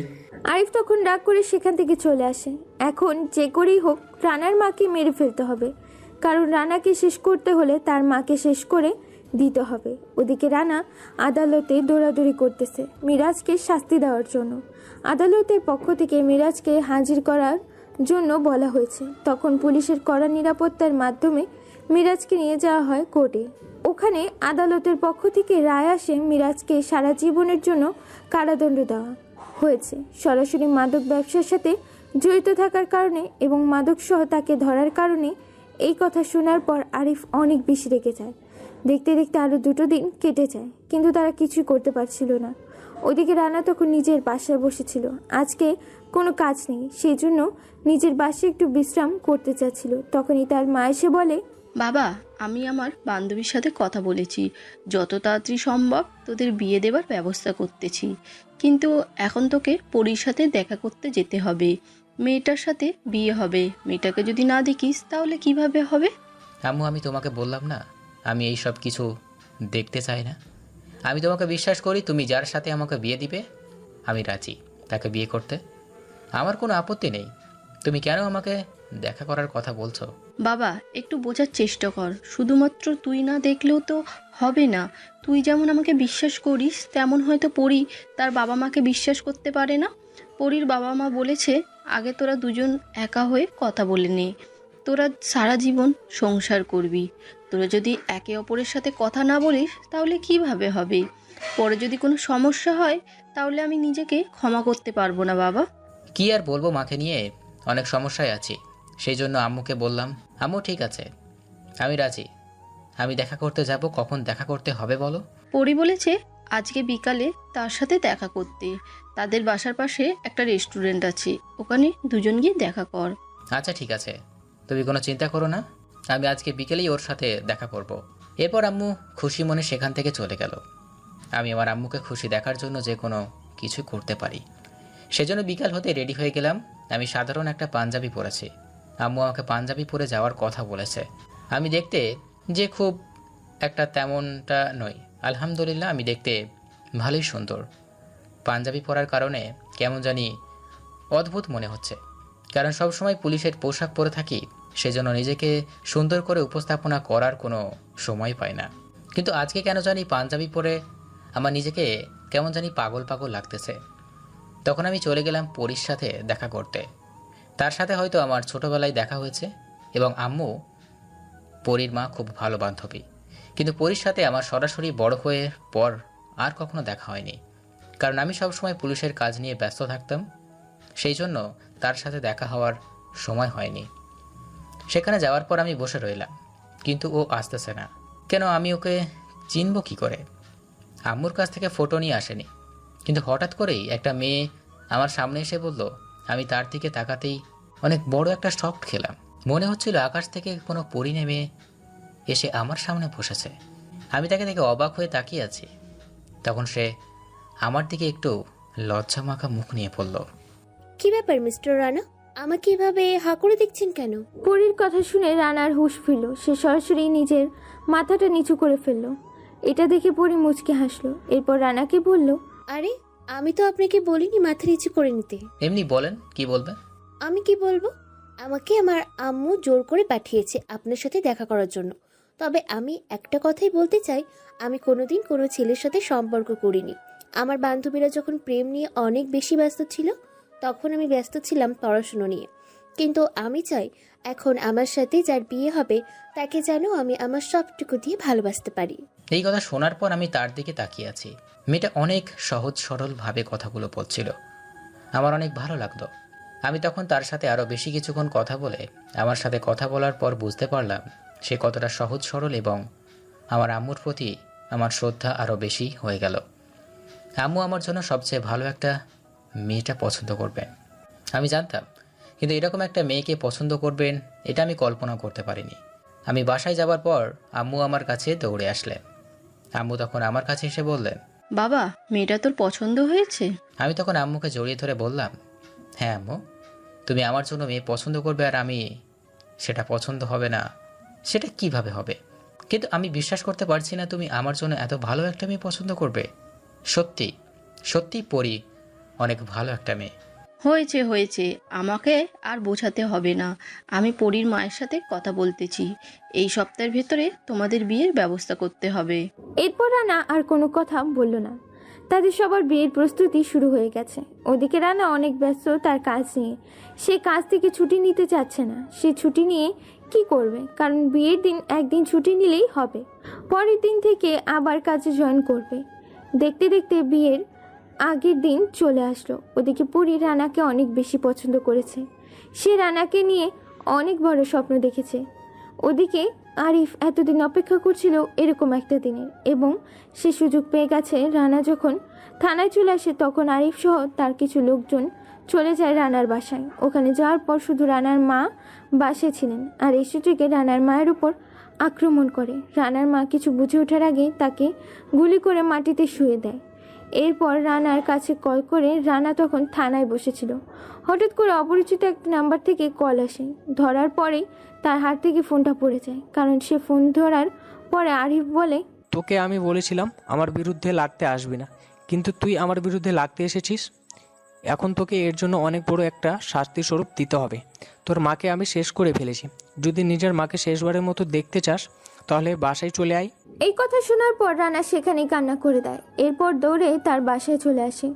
আরিফ তখন রাগ করে সেখান থেকে চলে আসে। এখন যে করেই হোক রানার মাকে মেরে ফেলতে হবে, কারণ রানাকে শেষ করতে হলে তার মাকে শেষ করে দিতে হবে। ওদিকে রানা আদালতে দৌড়াদৌড়ি করতেছে মিরাজকে শাস্তি দেওয়ার জন্য। আদালতের পক্ষ থেকে মিরাজকে হাজির করার জন্য বলা হয়েছে। তখন পুলিশের কড়া নিরাপত্তার মাধ্যমে মিরাজকে নিয়ে যাওয়া হয় কোর্টে। ওখানে আদালতের পক্ষ থেকে রায় আসে মিরাজকে সারা জীবনের জন্য কারাদণ্ড দেওয়া হয়েছে সরাসরি মাদক ব্যবসার সাথে জড়িত থাকার কারণে এবং মাদক সহ তাকে ধরার কারণে। এই কথা শোনার পর আরিফ অনেক বেশি রেগে যায়। দেখতে দেখতে আরও 2 দিন কেটে যায়, কিন্তু তারা কিছুই করতে পারছিল না। ওদিকে রানা তখন নিজের বাসায় বসেছিল। আজকে কোনো কাজ নেই, সেই জন্য নিজের বাসায় একটু বিশ্রাম করতে চাচ্ছিল। তখনই তার মা এসে বলে, বাবা, আমি আমার বান্ধবীর সাথে কথা বলেছি, যত তাড়াতাড়ি সম্ভব তোদের বিয়ে দেবার ব্যবস্থা করতেছি। কিন্তু এখন তোকে পরীর সাথে দেখা করতে যেতে হবে। মেয়েটার সাথে বিয়ে হবে, মেয়েটাকে যদি না দেখিস তাহলে কিভাবে হবে? আম্মু, আমি তোমাকে বললাম না আমি এই সব কিছু দেখতে চাই না। আমি তোমাকে বিশ্বাস করি। তুমি যার সাথে আমাকে বিয়ে দিবে আমি রাজি তাকে বিয়ে করতে, আমার কোনো আপত্তি নেই। তুমি কেন আমাকে দেখা করার কথা বলছো? বাবা, একটু বোঝার চেষ্টা কর। শুধুমাত্র তুই না দেখলেও তো হবে না। তুই যেমন আমাকে বিশ্বাস করিস তেমন হয়তো পরী তার বাবা মাকে বিশ্বাস করতে পারে না। পরীর বাবা মা বলেছে আগে তোরা দুজন একা হয়ে কথা বলে নে, তোরা সারা জীবন সংসার করবি। তোরা যদি একে অপরের সাথে কথা না বলিস তাহলে কিভাবে হবে? পরে যদি কোনো সমস্যা হয় তাহলে আমি নিজেকে ক্ষমা করতে পারবো না বাবা। কি আর বলবো, মাকে নিয়ে অনেক সমস্যায় আছি। সেই জন্য আম্মুকে বললাম। আম্মু ঠিক আছে, আমি রাজি। আমি দেখা করতে যাব। কখন দেখা করতে হবে বলো? পরী বলেছে আজকে বিকালে তার সাথে দেখা করতে। তাদের বাসার পাশে একটা রেস্টুরেন্ট আছে, ওখানে দুজন গিয়ে দেখা কর। আচ্ছা ঠিক আছে, তুমি কোনো চিন্তা করো না, আমি আজকে বিকেলেই ওর সাথে দেখা করব। এরপর আম্মু খুশি মনে সেখান থেকে চলে গেল। আমি আমার আম্মুকে খুশি দেখার জন্য যে কোনো কিছু করতে পারি, সেজন্য বিকাল হতে রেডি হয়ে গেলাম। আমি সাধারণ একটা পাঞ্জাবি পরেছি। আম্মু আমাকে পাঞ্জাবি পরে যাওয়ার কথা বলেছে। আমি দেখতে যে খুব একটা তেমনটা নই, আলহামদুলিল্লাহ আমি দেখতে ভালোই সুন্দর। পাঞ্জাবি পরার কারণে কেমন জানি অদ্ভুত মনে হচ্ছে, কারণ সবসময় পুলিশের পোশাক পরে থাকি, সেজন্য নিজেকে সুন্দর করে উপস্থাপনা করার কোনো সময় পাই না। কিন্তু আজকে কেন জানি পাঞ্জাবি পরে আমার নিজেকে কেমন জানি পাগল পাগল লাগতেছে। তখন আমি চলে গেলাম পরীর সাথে দেখা করতে। তার সাথে হয়তো আমার ছোটবেলায় দেখা হয়েছে, এবং আম্মু পরীর মা খুব ভালো বান্ধবী, কিন্তু পরীর সাথে আমার সরাসরি বড় হয়ে পর আর কখনো দেখা হয়নি, কারণ আমি সবসময় পুলিশের কাজ নিয়ে ব্যস্ত থাকতাম, সেই জন্য তার সাথে দেখা হওয়ার সময় হয়নি। সেখানে যাওয়ার পর আমি বসে রইলাম, কিন্তু ও আসতেছে না কেন, আমি ওকে চিনব কি করে? আম্মুর কাছ থেকে ফটো নিয়ে আসেনি, কিন্তু হঠাৎ করেই একটা মেয়ে আমার সামনে এসে বলল। আমি তার দিকে তাকাতেই অনেক বড় একটা শক খেলাম। মনে হচ্ছিল আকাশ থেকে কোনো পরী নেমে এসে আমার সামনে বসেছে। আমি তাকে দেখে অবাক হয়ে তাকিয়ে আছি। তখন সে আমার দিকে একটু লজ্জা মাখা মুখ নিয়ে পড়ল। কি ব্যাপার মিস্টার রানা, আমাকে এভাবে হা করে দেখছেন কেন? পরীর কথা শুনে রানার হুঁশ ফিরল। সে সরাসরি নিজের মাথাটা নিচু করে ফেলল। এটা দেখে পরী মুচকে হাসলো। এরপর রানাকে বলল, আরে আমি তো আপনাকে বলিনি মাথা নিচু করে নিতে। এমনি বলেন, কি বলবেন? আমি কি বলবো? আমাকে আমার আম্মু জোর করে পাঠিয়েছে আপনার সাথে দেখা করার জন্য। তবে আমি একটা কথাই বলতে চাই, আমি কোনোদিন কোনো ছেলের সাথে সম্পর্ক করিনি। আমার বান্ধবীরা যখন প্রেম নিয়ে অনেক বেশি ব্যস্ত ছিল, তখন আমি ব্যস্ত ছিলাম পড়াশুনো নিয়ে। কিন্তু আমি চাই এখন আমার সাথে যার বিয়ে হবে তাকে যেন আমি আমার সবটুকু দিয়ে ভালোবাসতে পারি। এই কথা শোনার পর আমি তার দিকে তাকিয়ে আছি। মেয়েটা অনেক সহজ সরলভাবে কথাগুলো বলছিল, আমার অনেক ভালো লাগলো। আমি তখন তার সাথে আরও বেশি কিছুক্ষণ কথা বলে আমার সাথে কথা বলার পর বুঝতে পারলাম সে কতটা সহজ সরল, এবং আমার আম্মুর প্রতি আমার শ্রদ্ধা আরও বেশি হয়ে গেল। আম্মু আমার জন্য সবচেয়ে ভালো একটা মেয়েটা পছন্দ করবেন আমি জানতাম, কিন্তু এরকম একটা মেয়েকে পছন্দ করবেন এটা আমি কল্পনা করতে পারিনি। আমি বাসায় যাবার পর আম্মু আমার কাছে দৌড়ে আসলেন। আম্মু তখন আমার কাছে এসে বললেন, বাবা, মেয়েটা তোর পছন্দ হয়েছে? আমি তখন আম্মুকে জড়িয়ে ধরে বললাম, হ্যাঁ আম্মু, তুমি আমার জন্য মেয়ে পছন্দ করবে আর আমি সেটা পছন্দ হবে না, সেটা কিভাবে হবে? কিন্তু আমি বিশ্বাস করতে পারছি না তুমি আমার জন্য এত ভালো একটা মেয়ে পছন্দ করবে। সত্যি সত্যি পরী অনেক ভালো একটা মেয়ে। হয়েছে হয়েছে, আমাকে আর বোঝাতে হবে না। আমি পরীর মায়ের সাথে কথা বলতেছি, এই সপ্তাহের ভেতরে তোমাদের বিয়ের ব্যবস্থা করতে হবে। এরপর রানা আর কোনো কথা বলল না। তাদের সবার বিয়ের প্রস্তুতি শুরু হয়ে গেছে। ওদিকে রানা অনেক ব্যস্ত তার কাজ নিয়ে। সে কাজ থেকে ছুটি নিতে চাচ্ছে না। সে ছুটি নিয়ে কি করবে, কারণ বিয়ের দিন একদিন ছুটি নিলেই হবে। পরের দিন থেকে আবার কাজে জয়েন করবে। দেখতে দেখতে বিয়ের আগের দিন চলে আসলো। ওদিকে পরী রানাকে অনেক বেশি পছন্দ করেছে। সে রানাকে নিয়ে অনেক বড় স্বপ্ন দেখেছে। ওদিকে আরিফ এতদিন অপেক্ষা করছিল এরকম একটা দিনের, এবং সে সুযোগ পেয়ে গেছে। রানা যখন থানায় চলে আসে তখন আরিফ সহ তার কিছু লোকজন চলে যায় রানার বাসায়। ওখানে যাওয়ার পর শুধু রানার মা বাসায় ছিলেন, আর এই সুযোগে রানার মায়ের উপর আক্রমণ করে। রানার মা কিছু বুঝে ওঠার আগেই তাকে গুলি করে মাটিতে শুয়ে দেয়। এরপর রানার কাছে কল করে রানা তখন থানায় বসেছিল। হঠাৎ করে অপরিচিত একটা নাম্বার থেকে কল আসে। ধরার পরেই তার হাত থেকে ফোনটা পড়ে যায়, কারণ সে ফোন ধরার পরে আরিফ বলে, তোকে আমি বলেছিলাম আমার বিরুদ্ধে লাগতে আসবি না, কিন্তু তুই আমার বিরুদ্ধে লাগতে এসেছিস। এখন তোকে এর জন্য অনেক বড় একটা শাস্তি স্বরূপ দিতে হবে। তোর মাকে আমি শেষ করে ফেলেছি। যদি নিজের মাকে শেষবারের মতো দেখতে চাস তাহলে বাসায় চলে আয়। এই কথা শোনার পর রানা সেখানেই কান্না করে দেয়। এরপর দৌড়ে তার বাসায় চলে আসে।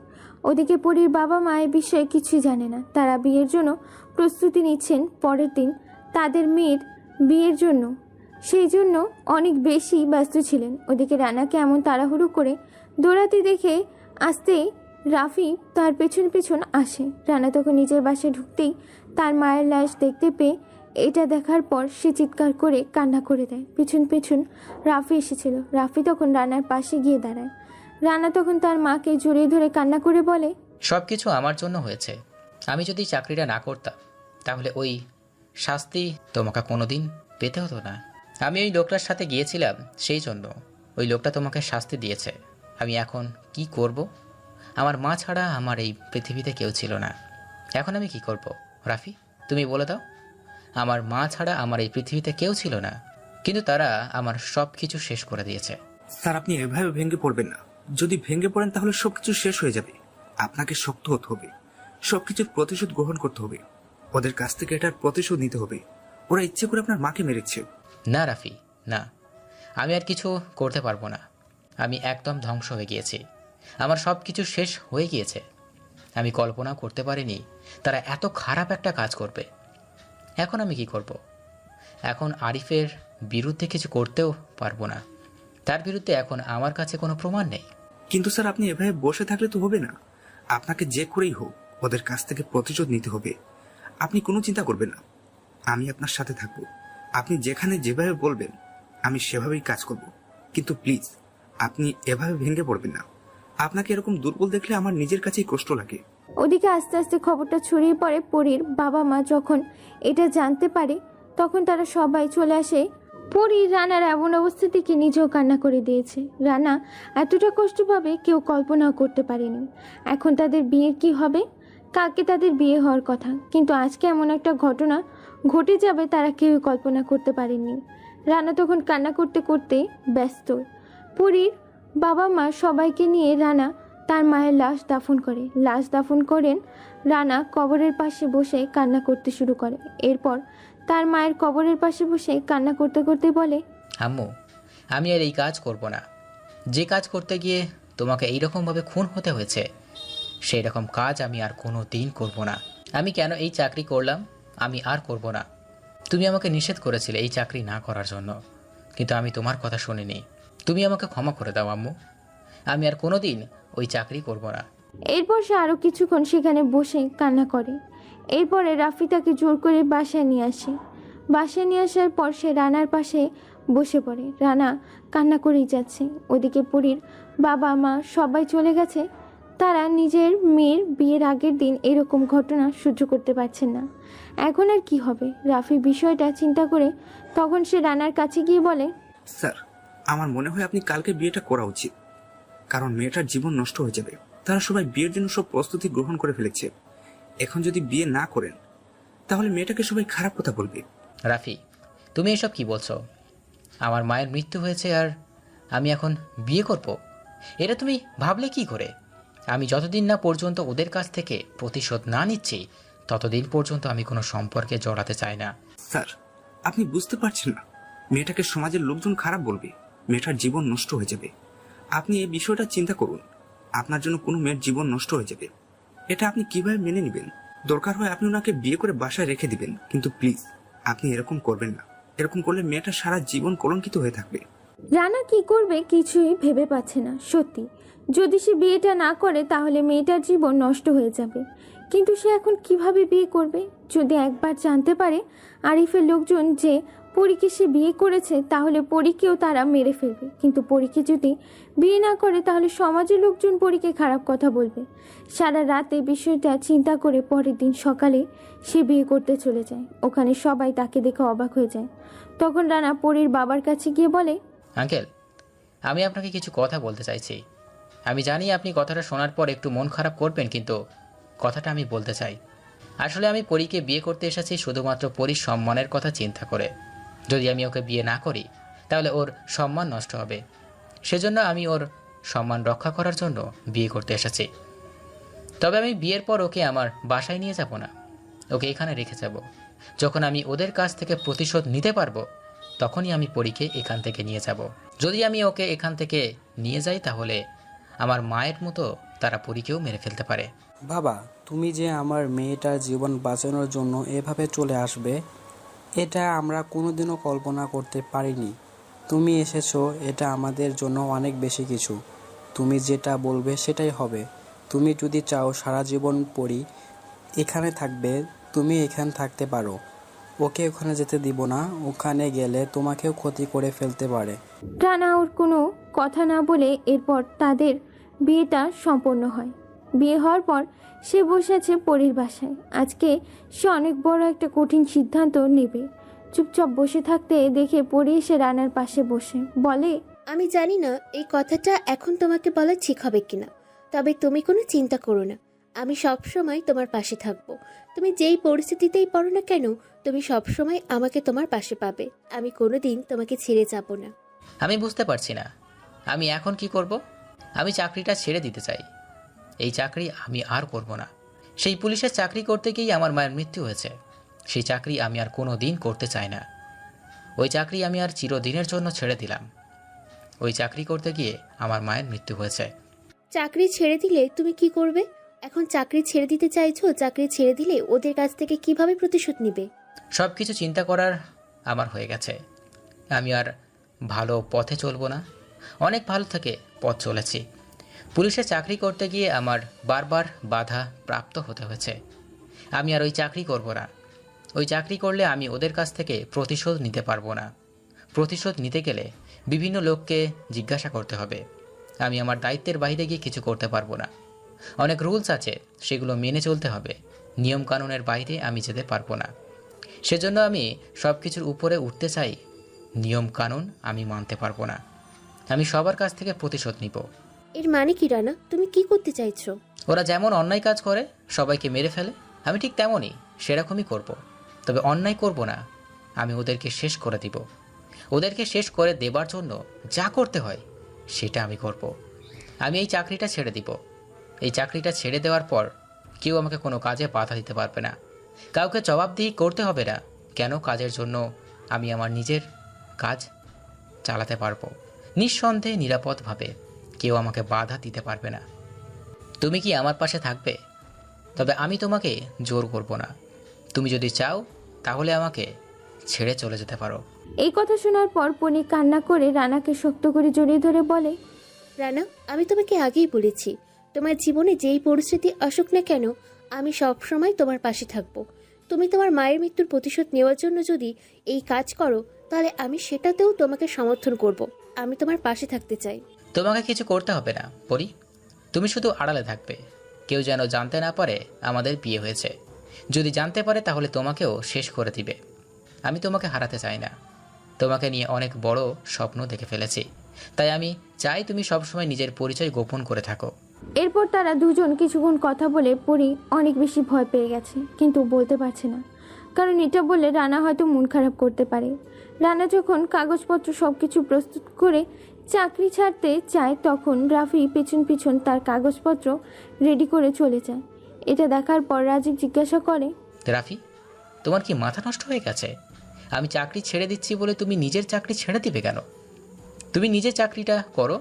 ওদিকে পরীর বাবা মা এ বিষয়ে কিছুই জানে না। তারা বিয়ের জন্য প্রস্তুতি নিচ্ছেন পরের দিন তাদের মেয়ের বিয়ের জন্য, সেই জন্য অনেক বেশি ব্যস্ত ছিলেন। ওদিকে রানাকে এমন তাড়াহুড়ো করে দৌড়াতে দেখে আসতেই রাফি তার পেছন পেছন আসে। রানা তখন নিজের বাসায় ঢুকতেই তার মায়ের লাশ দেখতে পেয়ে এটা দেখার পর সে চিৎকার করে কান্না করে দেয়। পেছন পেছন রাফি এসেছিল। রাফি তখন রানার পাশে গিয়ে দাঁড়ায়। রানা তখন তার মাকে জড়িয়ে ধরে কান্না করে বলে, সব কিছু আমার জন্য হয়েছে। আমি যদি চাকরিটা না করতাম তাহলে ওই শাস্তি তোমাকে কোনোদিন পেতে হতো না। আমি ওই লোকটার সাথে গিয়েছিলাম সেই জন্য ওই লোকটা তোমাকে শাস্তি দিয়েছে। আমি এখন কি করব? আমার মা ছাড়া আমার এই পৃথিবীতে কেউ ছিল না। এখন আমি কি করব? রাফি, তুমি বলে দাও। আমার মা ছাড়া আমার এই পৃথিবীতে কেউ ছিল না, কিন্তু তারা আমার সব কিছু শেষ করে দিয়েছে। স্যার, আপনি এভাবে ভেঙে পড়বেন না। যদি ভেঙে পড়েন তাহলে সবকিছু শেষ হয়ে যাবে। আপনাকে শক্ত হতে হবে, সবকিছুর প্রতিশোধ গ্রহণ করতে হবে। ওদের কাছ থেকে এটার প্রতিশোধ নিতে হবে। ওরা ইচ্ছে করে আপনার মাকে মেরেছে। না রাফি, না, আমি আর কিছু করতে পারবো না। আমি একদম ধ্বংস হয়ে গিয়েছি। আমার সব কিছু শেষ হয়ে গিয়েছে। আমি কল্পনা করতে পারিনি তারা এত খারাপ একটা কাজ করবে। এখন আমি কি করব? এখন আরিফের বিরুদ্ধে কিছু করতেও পারবো না। তার বিরুদ্ধে এখন আমার কাছে কোনো প্রমাণ নেই। কিন্তু স্যার, আপনি এভাবে বসে থাকলে তো হবে না। আপনাকে যে করেই হোক ওদের কাছ থেকে প্রতিশোধ নিতে হবে। আপনি কোনো চিন্তা করবেন না, আমি আপনার সাথে থাকবো। আপনি যেখানে যেভাবে বলবেন আমি সেভাবেই কাজ করব। কিন্তু প্লিজ আপনি এভাবে ভেঙে পড়বেন না। আপনাকে এরকম দুর্বল দেখলে আমার নিজের কাছেই কষ্ট লাগে। ওদিকে আস্তে আস্তে খবরটা ছড়িয়ে পড়ে পরীর বাবা মা। যখন এটা জানতে পারে তখন তারা সবাই চলে আসে। পরী রানার এমন অবস্থা থেকে নিজেও কান্না করে দিয়েছে। রানা এতটা কষ্ট পাবে কেউ কল্পনাও করতে পারেনি। এখন তাদের বিয়ের কি হবে? কালকে তাদের বিয়ে হওয়ার কথা, কিন্তু আজকে এমন একটা ঘটনা ঘটে যাবে তারা কেউ কল্পনা করতে পারেনি। রানা তখন কান্না করতে করতে ব্যস্ত। পরীর বাবা মা সবাইকে নিয়ে রানা তার মায়ের লাশ দাফন করে। লাশ দাফন করেন রানা কবরের পাশে বসে কান্না করতে শুরু করে। এরপর তার মায়ের কবরের পাশে বসে কান্না করতে করতে বলে, আম্মু, আমি আর এই কাজ করব না। যে কাজ করতে গিয়ে তোমাকে এইরকমভাবে খুন হতে হয়েছে, সেই রকম কাজ আমি আর কোনো দিন করবো না। আমি কেন এই চাকরি করলাম আমি আর করব না। তুমি আমাকে নিষেধ করেছিলে এই চাকরি না করার জন্য, কিন্তু আমি তোমার কথা শুনিনি। তুমি আমাকে ক্ষমা করে দাও আম্মু। আমি আর কোনো দিন ওই চাকরি করব না। এরপর সে আরও কিছুক্ষণ সেখানে বসে কান্না করে। এরপরে রাফি তাকে জোর করে বাসায় নিয়ে আসে। বাসায় নিয়ে আসার পর সে রানার পাশে বসে পড়ে। রানা কান্না করেই যাচ্ছে। ওদিকে পরীর বাবা মা সবাই চলে গেছে। তারা নিজের মেয়ের বিয়ের আগের দিন এরকম ঘটনা সহ্য করতে পারছেন না। এখন আর কি হবে? রাফি বিষয়টা চিন্তা করে তখন সে রানার কাছে গিয়ে বলে, স্যার, আমার মনে হয় আপনি কালকে বিয়েটা করা উচিত। কারণ মেয়েটার জীবন নষ্ট হয়ে যাবে। তারা সবাই বিয়ের জন্য সব প্রস্তুতি গ্রহণ করে ফেলেছে। এখন যদি বিয়ে না করেন তাহলে মেয়েটাকে সবাই খারাপ কথা বলবে। রাফি, তুমি এসব কি বলছো? আমার মায়ের মৃত্যু হয়েছে আর আমি এখন বিয়ে করব? এটা তুমি ভাবলে কি করে? আমি যতদিন না পর্যন্ত ওদের কাছ থেকে প্রতিশোধ না নিচ্ছি ততদিন পর্যন্ত আমি কোনো সম্পর্কে জড়াতে চাই না। স্যার, আপনি বুঝতে পারছেন না, মেয়েটাকে সমাজের লোকজন খারাপ বলবে। মেয়েটার জীবন নষ্ট হয়ে যাবে। আপনি এই বিষয়টা চিন্তা করুন। আপনার জন্য কোনো মেয়ের জীবন নষ্ট হয়ে যাবে, এটা আপনি কিভাবে মেনে নেবেন? দরকার হয় আপনি ওনাকে বিয়ে করে বাসায় রেখে দিবেন, কিন্তু প্লিজ আপনি এরকম করবেন না। এরকম করলে মেয়েটা সারা জীবন কলঙ্কিত হয়ে থাকবে। রানা কি করবে কিছুই ভেবে পাচ্ছে না। সত্যি যদি সে বিয়েটা না করে তাহলে মেয়েটার জীবন নষ্ট হয়ে যাবে। কিন্তু সে এখন কিভাবে বিয়ে করবে? যদি একবার জানতে পারে আরিফের লোকজন যে পরীকে সে বিয়ে করেছে তাহলে পরীকেও তারা মেরে ফেলবে। কিন্তু পরীকে যদি বিয়ে না করে তাহলে সমাজের লোকজন পরীকে খারাপ কথা বলবে। সারা রাতে বিষয়টা চিন্তা করে পরের দিন সকালে সে বিয়ে করতে চলে যায়। ওখানে সবাই তাকে দেখে অবাক হয়ে যায়। তখন রানা পরীর বাবার কাছে গিয়ে বলে, আঙ্কেল, আমি আপনাকে কিছু কথা বলতে চাইছি। আমি জানি আপনি কথাটা শোনার পর একটু মন খারাপ করবেন, কিন্তু কথাটা আমি বলতে চাই। আসলে আমি পরীকে বিয়ে করতে এসেছি শুধুমাত্র পরীর সম্মানের কথা চিন্তা করে। যদি আমি ওকে বিয়ে না করি তাহলে ওর সম্মান নষ্ট হবে। সেজন্য আমি ওর সম্মান রক্ষা করার জন্য বিয়ে করতে এসেছি। তবে আমি বিয়ের পর ওকে আমার বাসায় নিয়ে যাব না, ওকে এখানে রেখে যাব। যখন আমি ওদের কাছ থেকে প্রতিশোধ নিতে পারবো তখনই আমি পরীকে এখান থেকে নিয়ে যাব। যদি আমি ওকে এখান থেকে নিয়ে যাই তাহলে আমার মায়ের মতো তারা পরীকেও মেরে ফেলতে পারে। বাবা, তুমি যে আমার মেয়েটার জীবন বাঁচানোর জন্য এভাবে চলে আসবে এটা আমরা কোনোদিনও কল্পনা করতে পারিনি। তুমি এসেছো, এটা আমাদের জন্য অনেক বেশি কিছু। তুমি যেটা বলবে সেটাই হবে। তুমি যদি চাও সারা জীবন পরী এখানে থাকবে, তুমি এখানে থাকতে পারো। ওকে ওখানে যেতে দিব না, ওখানে গেলে তোমাকেও ক্ষতি করে ফেলতে পারে। রানা ওর কোনো কথা না বলে এরপর তাদের বিয়েটা সম্পন্ন হয়। বিয়ে হওয়ার পর সে বসে আছে পরীর বাসায়। আজকে সে অনেক বড় একটা কঠিন সিদ্ধান্ত নেবে। চুপচাপ বসে থাকতে দেখে পরী এসে রানার পাশে বসে বলে, আমি জানি না এই কথাটা এখন তোমাকে বলা ঠিক হবে কিনা, তবে তুমি কোনো চিন্তা করো না, আমি সব সময় তোমার পাশে থাকবো। তুমি যেই পরিস্থিতিতেই পড়ো না কেন, তুমি সব সময় আমাকে তোমার পাশে পাবে। আমি কোনোদিন তোমাকে ছেড়ে যাব না। আমি বুঝতে পারছি না আমি এখন কি করব। আমি চাকরিটা ছেড়ে দিতে চাই। এই চাকরি আমি আর করব না। সেই পুলিশের চাকরি করতে গিয়েই আমার মায়ের মৃত্যু হয়েছে। সেই চাকরি আমি আর কোনো দিন করতে চাই না। ওই চাকরি আমি আর চিরদিনের জন্য ছেড়ে দিলাম। ওই চাকরি করতে গিয়ে আমার মায়ের মৃত্যু হয়েছে। চাকরি ছেড়ে দিলে তুমি কি করবে? এখন চাকরি ছেড়ে দিতে চাইছো, চাকরি ছেড়ে দিলে ওদের কাছ থেকে কিভাবে প্রতিশোধ নিবে? সব কিছু চিন্তা করার আমার হয়ে গেছে। আমি আর ভালো পথে চলবো না। অনেক ভালো থেকে পথ চলেছি। পুলিশে চাকরি করতে গিয়ে আমার বারবার বাধা প্রাপ্ত হতে হয়েছে। আমি আর ওই চাকরি করব না। ওই চাকরি করলে আমি ওদের কাছ থেকে প্রতিশোধ নিতে পারবো না। প্রতিশোধ নিতে গেলে বিভিন্ন লোককে জিজ্ঞাসা করতে হবে। আমি আমার দায়িত্বের বাইরে গিয়ে কিছু করতে পারবো না। অনেক রুলস আছে, সেগুলো মেনে চলতে হবে। নিয়মকানুনের বাইরে আমি যেতে পারবো না। সেজন্য আমি সব কিছুর উপরে উঠতে চাই। নিয়মকানুন আমি মানতে পারবো না। আমি সবার কাছ থেকে প্রতিশোধ নিব। এর মানে কি রানা? তুমি কি করতে চাইছো? ওরা যেমন অন্যায় কাজ করে, সবাইকে মেরে ফেলে, আমি ঠিক তেমনই সেরকমই করব। তবে অন্যায় করব না। আমি ওদেরকে শেষ করে দিব। ওদেরকে শেষ করে দেবার জন্য যা করতে হয় সেটা আমি করব। আমি এই চাকরিটা ছেড়ে দিব। এই চাকরিটা ছেড়ে দেওয়ার পর কেউ আমাকে কোনো কাজে বাধা দিতে পারবে না। কাউকে জবাবদিহি করতে হবে না কেন কাজের জন্য। আমি আমার নিজের কাজ চালাতে পারবো নিঃসন্দেহে, নিরাপদভাবে। কেউ আমাকে বাধা দিতে পারবে না। তুমি কি আমার পাশে থাকবে? তবে আমি তোমাকে জোর করব না। তুমি যদি চাও তাহলে আমাকে ছেড়ে চলে যেতে পারো। এই কথা শোনার পর পনি কান্না করে রানাকে শক্ত করে জড়িয়ে ধরে বলে, রানা, আমি তোমাকে আগেই বলেছি, তোমার জীবনে যেই পরিস্থিতি আসুক না কেন, আমি সব সময় তোমার পাশে থাকবো। তুমি তোমার মায়ের মৃত্যুর প্রতিশোধ নেওয়ার জন্য যদি এই কাজ করো, তাহলে আমি সেটাতেও তোমাকে সমর্থন করব। আমি তোমার পাশে থাকতে চাই। তোমাকে কিছু করতে হবে না পরি। তুমি শুধু আড়ালে থাকবে। কেউ যেন জানতে না পারে আমাদের বিয়ে হয়েছে। যদি জানতে পারে তাহলে তোমাকেও শেষ করে দিবে। আমি তোমাকে হারাতে চাই না। তোমাকে নিয়ে অনেক বড় স্বপ্ন দেখে ফেলেছি। তাই আমি চাই তুমি সবসময় নিজের পরিচয় গোপন করে থাকো। এরপর তারা দুজন কিছুক্ষণ কথা বলে পরি অনেক বেশি ভয় পেয়ে গেছে, কিন্তু বলতে পারছে না, কারণ এটা বললে রানা হয়তো মন খারাপ করতে পারে। রানা যখন কাগজপত্র সব কিছু প্রস্তুত করে চাকরি ছাড়তে চায়, তখন রাফি পেছন পিছন তার কাগজপত্র রেডি করে চলে যায়। এটা দেখার পর রাজীব জিজ্ঞাসা করে, রাফি, তোমার কি মাথা নষ্ট হয়ে গেছে? আমি চাকরি ছেড়ে দিচ্ছি বলে তুমি নিজের চাকরি ছেড়ে দিবে কেন? তুমি নিজের চাকরিটা করো।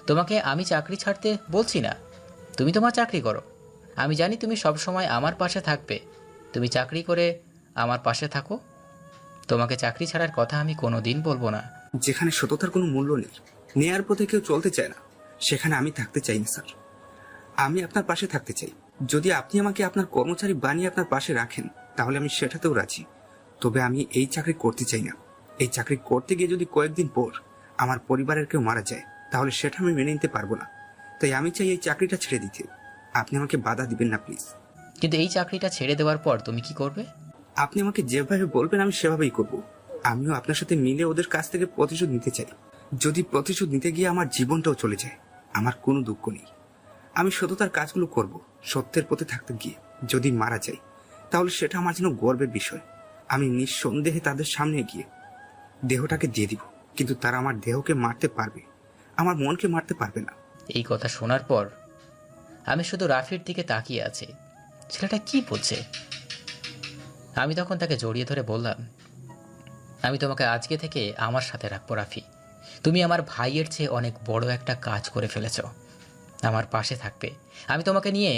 তোমাকে আমি চাকরি ছাড়তে বলছি না। তুমি তোমার চাকরি করো। আমি জানি তুমি সব সময় আমার পাশে থাকবে। তুমি চাকরি করে আমার পাশে থাকো। তোমাকে চাকরি ছাড়ার কথা আমি কোনো দিন বলবো না। যেখানে সততার কোনো মূল্য নেই, নেয়ার পথে কেউ চলতে চায় না, সেখানে আমি থাকতে চাই না স্যার। আমি আপনার পাশে থাকতে চাই। যদি আপনি আমাকে আপনার কর্মচারী বানিয়ে আপনার পাশে রাখেন তাহলে আমি সেটাতেও রাজি। তবে আমি এই চাকরি করতে চাই না। এই চাকরি করতে গিয়ে যদি কয়েকদিন পর আমার পরিবারের কেউ মারা যায় তাহলে সেটা আমি মেনে নিতে পারবো না। তাই আমি চাই এই চাকরিটা ছেড়ে দিতে। আপনি আমাকে বাধা দিবেন না প্লিজ। কিন্তু এই চাকরিটা ছেড়ে দেওয়ার পর তুমি কি করবে? আপনি আমাকে যেভাবে বলবেন আমি সেভাবেই করব। আমিও আপনার সাথে মিলে ওদের কাছ থেকে প্রতিশোধ নিতে চাই। যদি প্রতিশোধ নিতে গিয়ে আমার জীবনটাও চলে যায়, আমার কোনো দুঃখ নেই। আমি সততার কাজগুলো করব। সত্যের পথে থাকতে গিয়ে যদি মারা যাই তাহলে সেটা আমার জন্য গর্বের বিষয়। আমি নিঃসন্দেহে তাদের সামনে গিয়ে দেহটাকে দিয়ে দিব, কিন্তু তারা আমার দেহকে মারতে পারবে, আমার মনকে মারতে পারবে না। এই কথা শোনার পর আমি শুধু রাফির দিকে তাকিয়ে আছি। ছেলেটা কি বলছে? আমি তখন তাকে জড়িয়ে ধরে বললাম, আমি তোমাকে আজকে থেকে আমার সাথে রাখবো রাফি। তুমি আমার ভাইয়ের চেয়ে অনেক বড় একটা কাজ করে ফেলেছ। আমার পাশে থাকবে। আমি তোমাকে নিয়ে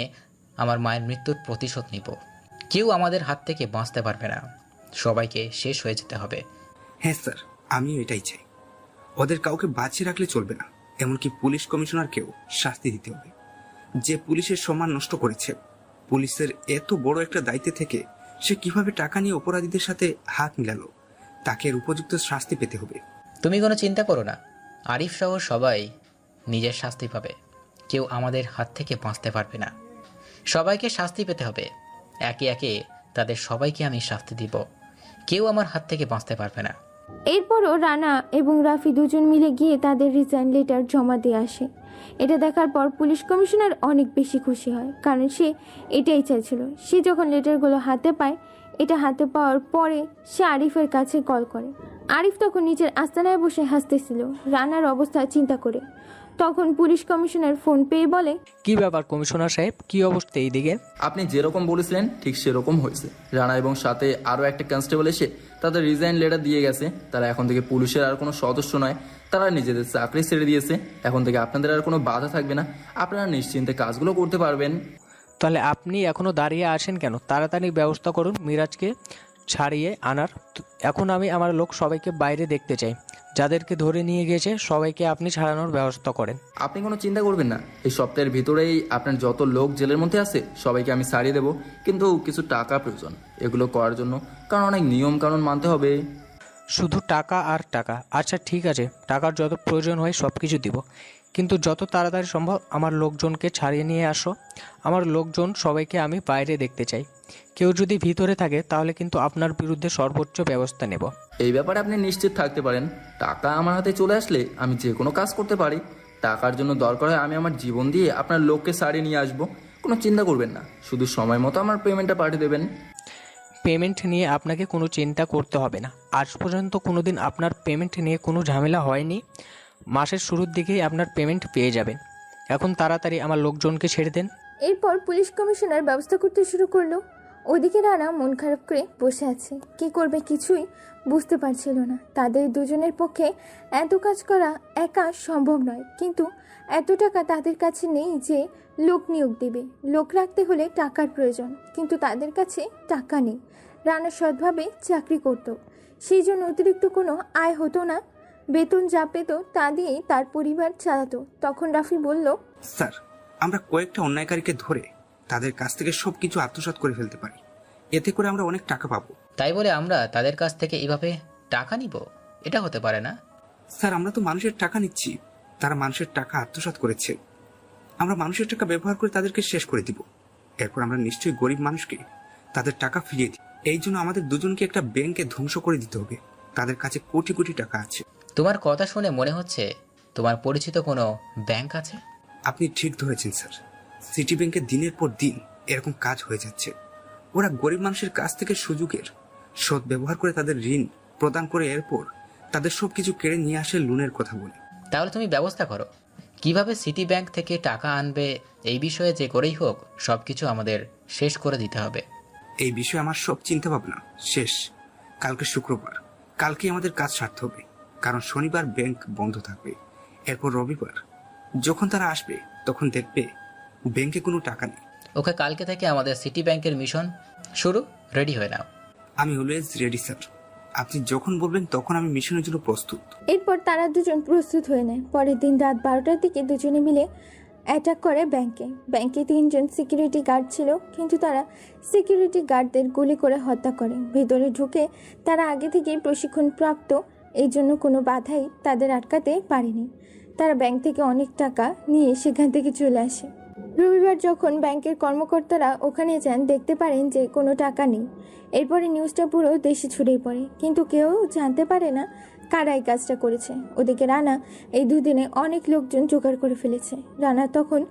আমার মায়ের মৃত্যুর প্রতিশোধ নিব। কেউ আমাদের হাত থেকে বাঁচতে পারবে না। সবাইকে শেষ হয়ে যেতে হবে। হ্যাঁ স্যার, আমিও এটাই চাই। ওদের কাউকে বাঁচিয়ে রাখলে চলবে না। এমনকি পুলিশ কমিশনারকেও শাস্তি দিতে হবে। যে পুলিশের সম্মান নষ্ট করেছে, পুলিশের এত বড় একটা দায়িত্বে থেকে সে কিভাবে টাকা নিয়ে অপরাধীদের সাথে হাত মিলালো, তাকে এর উপযুক্ত শাস্তি পেতে হবে। তুমি কোনো চিন্তা করো না। আরিফ সহ সবাই নিজের শাস্তি পাবে। কেউ আমাদের হাত থেকে বাঁচতে পারবে না। সবাইকে শাস্তি পেতে হবে। একে একে তাদের সবাইকে আমি শাস্তি দিব। কেউ আমার হাত থেকে বাঁচতে পারবে না। এরপরও রানা এবং রাফি দুজন মিলে গিয়ে তাদের রিজাইন লেটার জমা দিয়ে আসে। এটা দেখার পর পুলিশ কমিশনার অনেক বেশি খুশি হয়, কারণ সে এটাই চাইছিল। সে যখন লেটারগুলো হাতে পায়, এটা হাতে পাওয়ার পরে সে আরিফের কাছে কল করে। আরিফ তখন নিজের আস্তানায় বসে হাসতেছিল রানার অবস্থা চিন্তা করে। তখন পুলিশ কমিশনার ফোন পেয়ে বলে, কি ব্যাপার কমিশনার সাহেব, কি অবস্থা এইদিকে? আপনি যেরকম বলেছিলেন ঠিক সেরকম হয়েছে। রানা এবং সাথে আরও একটা কনস্টেবল এসে তাদের রিজাইন লেটার দিয়ে গেছে। তারা এখন থেকে পুলিশের আর কোনো সদস্য নয়। তারা নিজেদের চাকরি ছেড়ে দিয়েছে। এখন থেকে আপনাদের আর কোনো বাধা থাকবে না। আপনারা নিশ্চিন্তে কাজগুলো করতে পারবেন। তাহলে আপনি এখনো দাঁড়িয়ে আছেন কেন? তাড়াতাড়ি ব্যবস্থা করুন মিরাজকে ছাড়িয়ে আনার। এখন আমি আমার লোক সবাইকে বাইরে দেখতে চাই। যাদেরকে ধরে নিয়ে গেছে সবাইকে আপনি ছাড়ানোর ব্যবস্থা করেন। আপনি কোনো চিন্তা করবেন না। এই সপ্তাহের ভিতরেই আপনার যত লোক জেলের মধ্যে আছে সবাইকে আমি ছাড়িয়ে দেবো। কিন্তু কিছু টাকা প্রয়োজন এগুলো করার জন্য, কারণ অনেক নিয়ম কানুন মানতে হবে। শুধু টাকা আর টাকা? আচ্ছা ঠিক আছে, টাকার যত প্রয়োজন হয় সব কিছু দিব, কিন্তু যত তাড়াতাড়ি সম্ভব আমার লোকজনকে ছাড়িয়ে নিয়ে আসো। আমার লোকজন সবাইকে আমি বাইরে দেখতে চাই। কেউ যদি ভিতরে থাকে তাহলে কিন্তু আপনার বিরুদ্ধে সর্বোচ্চ ব্যবস্থা নেব। এই ব্যাপারে আপনি নিশ্চিত থাকতে পারেন। টাকা আমার হাতে চলে আসলে আমি যে কোনো কাজ করতে পারি। টাকার জন্য দরকার হয় আমি আমার জীবন দিয়ে আপনার লোককে ছাড়িয়ে নিয়ে আসবো। কোনো চিন্তা করবেন না, শুধু সময় মতো আমার পেমেন্টটা পাঠিয়ে দেবেন। পেমেন্ট নিয়ে আপনাকে কোনো চিন্তা করতে হবে না। আজ পর্যন্ত কোনো দিন আপনার পেমেন্ট নিয়ে কোনো ঝামেলা হয়নি। মাসের শুরুর দিকেই আপনার পেমেন্ট পেয়ে যাবেন। এখন তাড়াতাড়ি আমার লোকজনকে ছেড়ে দেন। এরপর পুলিশ কমিশনার ব্যবস্থা করতে শুরু করলো। ওদিকে রানা মন খারাপ করে বসে আছে। কি করবে কিছুই বুঝতে পারছিল না। তাদের দুজনের পক্ষে এত কাজ করা একা সম্ভব নয়, কিন্তু এত টাকা তাদের কাছে নেই যে লোক নিয়োগ দেবে। লোক রাখতে হলে টাকার প্রয়োজন, কিন্তু তাদের কাছে টাকা নেই। রানা সৎভাবে চাকরি করত, সেই জন্য অতিরিক্ত কোনো আয় হতো না। বেতন যা পেত তা দিয়েই তার পরিবার চালাতো। তখন রাফি বলল, স্যার, আমরা কয়েকটা অন্যায়কারীকে ধরে তাদের কাছ থেকে সবকিছু আত্মসাৎ করে ফেলতে পারি। এতে করে আমরা অনেক টাকা পাবো। তাই বলে আমরা তাদের কাছ থেকে এভাবে টাকা নিব? এটা হতে পারে না। স্যার, আমরা তো মানুষের টাকা নিচ্ছি, তারা মানুষের টাকা আত্মসাৎ করেছে। আমরা মানুষের টাকা ব্যবহার করে তাদেরকে শেষ করে দিব। এরপর আমরা নিশ্চয়ই গরিব মানুষকে তাদের টাকা ফিরিয়ে দিই। এই জন্য আমাদের দুজনকে একটা ব্যাংকে ধ্বংস করে দিতে হবে। তাদের কাছে কোটি কোটি টাকা আছে। তোমার কথা শুনে মনে হচ্ছে তোমার পরিচিত কোনো ব্যাংক আছে। আপনি ঠিক ধরেছেন স্যার। সিটি ব্যাংকে দিনের পর দিন এরকম কাজ হয়ে যাচ্ছে। ওরা গরিব মানুষের কাছ থেকে সুযোগের সৎ ব্যবহার করে তাদের ঋণ প্রদান করে এরপর তাদের সবকিছু কেড়ে নিয়ে আসে লোনের কথা বলে। তাহলে তুমি ব্যবস্থা করো কিভাবে সিটি ব্যাংক থেকে টাকা আনবে। এই বিষয়ে যে করেই হোক সবকিছু আমাদের শেষ করে দিতে হবে। এই বিষয়ে আমার সব চিন্তা ভাবনা শেষ। কালকে শুক্রবার, কালকে আমাদের কাজ সারতে হবে, কারণ শনিবার ব্যাংক বন্ধ থাকবে। এরপর রবিবার যখন তারা আসবে তখন দেখবে ব্যাংকে কোনো টাকা নেই। ওকে, কালকে থেকে আমাদের সিটি ব্যাংকের মিশন শুরু। রেডি হয়ে নাও। আমি অলওয়েজ রেডি স্যার। আপনি যখন বলবেন তখন আমি মিশনের জন্য প্রস্তুত। এরপর তারা দুজন প্রস্তুত হয়ে নেয়। পরের দিন রাত 12টার দিকে দুজনে মিলে অ্যাটাক করে ব্যাংকে। ব্যাংকে 3 জন সিকিউরিটি গার্ড ছিল, কিন্তু তারা সিকিউরিটি গার্ডদের গুলি করে হত্যা করে। ভেতরে ঢুকে তারা আগে থেকেই প্রশিক্ষণপ্রাপ্ত, এই জন্য কোনো বাধাই তাদের আটকাতে পারেনি। তারা ব্যাংক থেকে অনেক টাকা নিয়ে সেখান থেকে চলে আসে। রবিবার যখন ব্যাংকের কর্মকর্তারা ওখানে যান, দেখতে পারেন যে কোনো টাকা নেই। এরপরে নিউজটা পুরো দেশে ছড়িয়ে পড়ে, কিন্তু কেউ জানতে পারে না কারা এই কাজটা করেছে। ওদিকে রানা এই দুদিনে অনেক লোকজন জোগাড় করে ফেলেছে। রানা তখন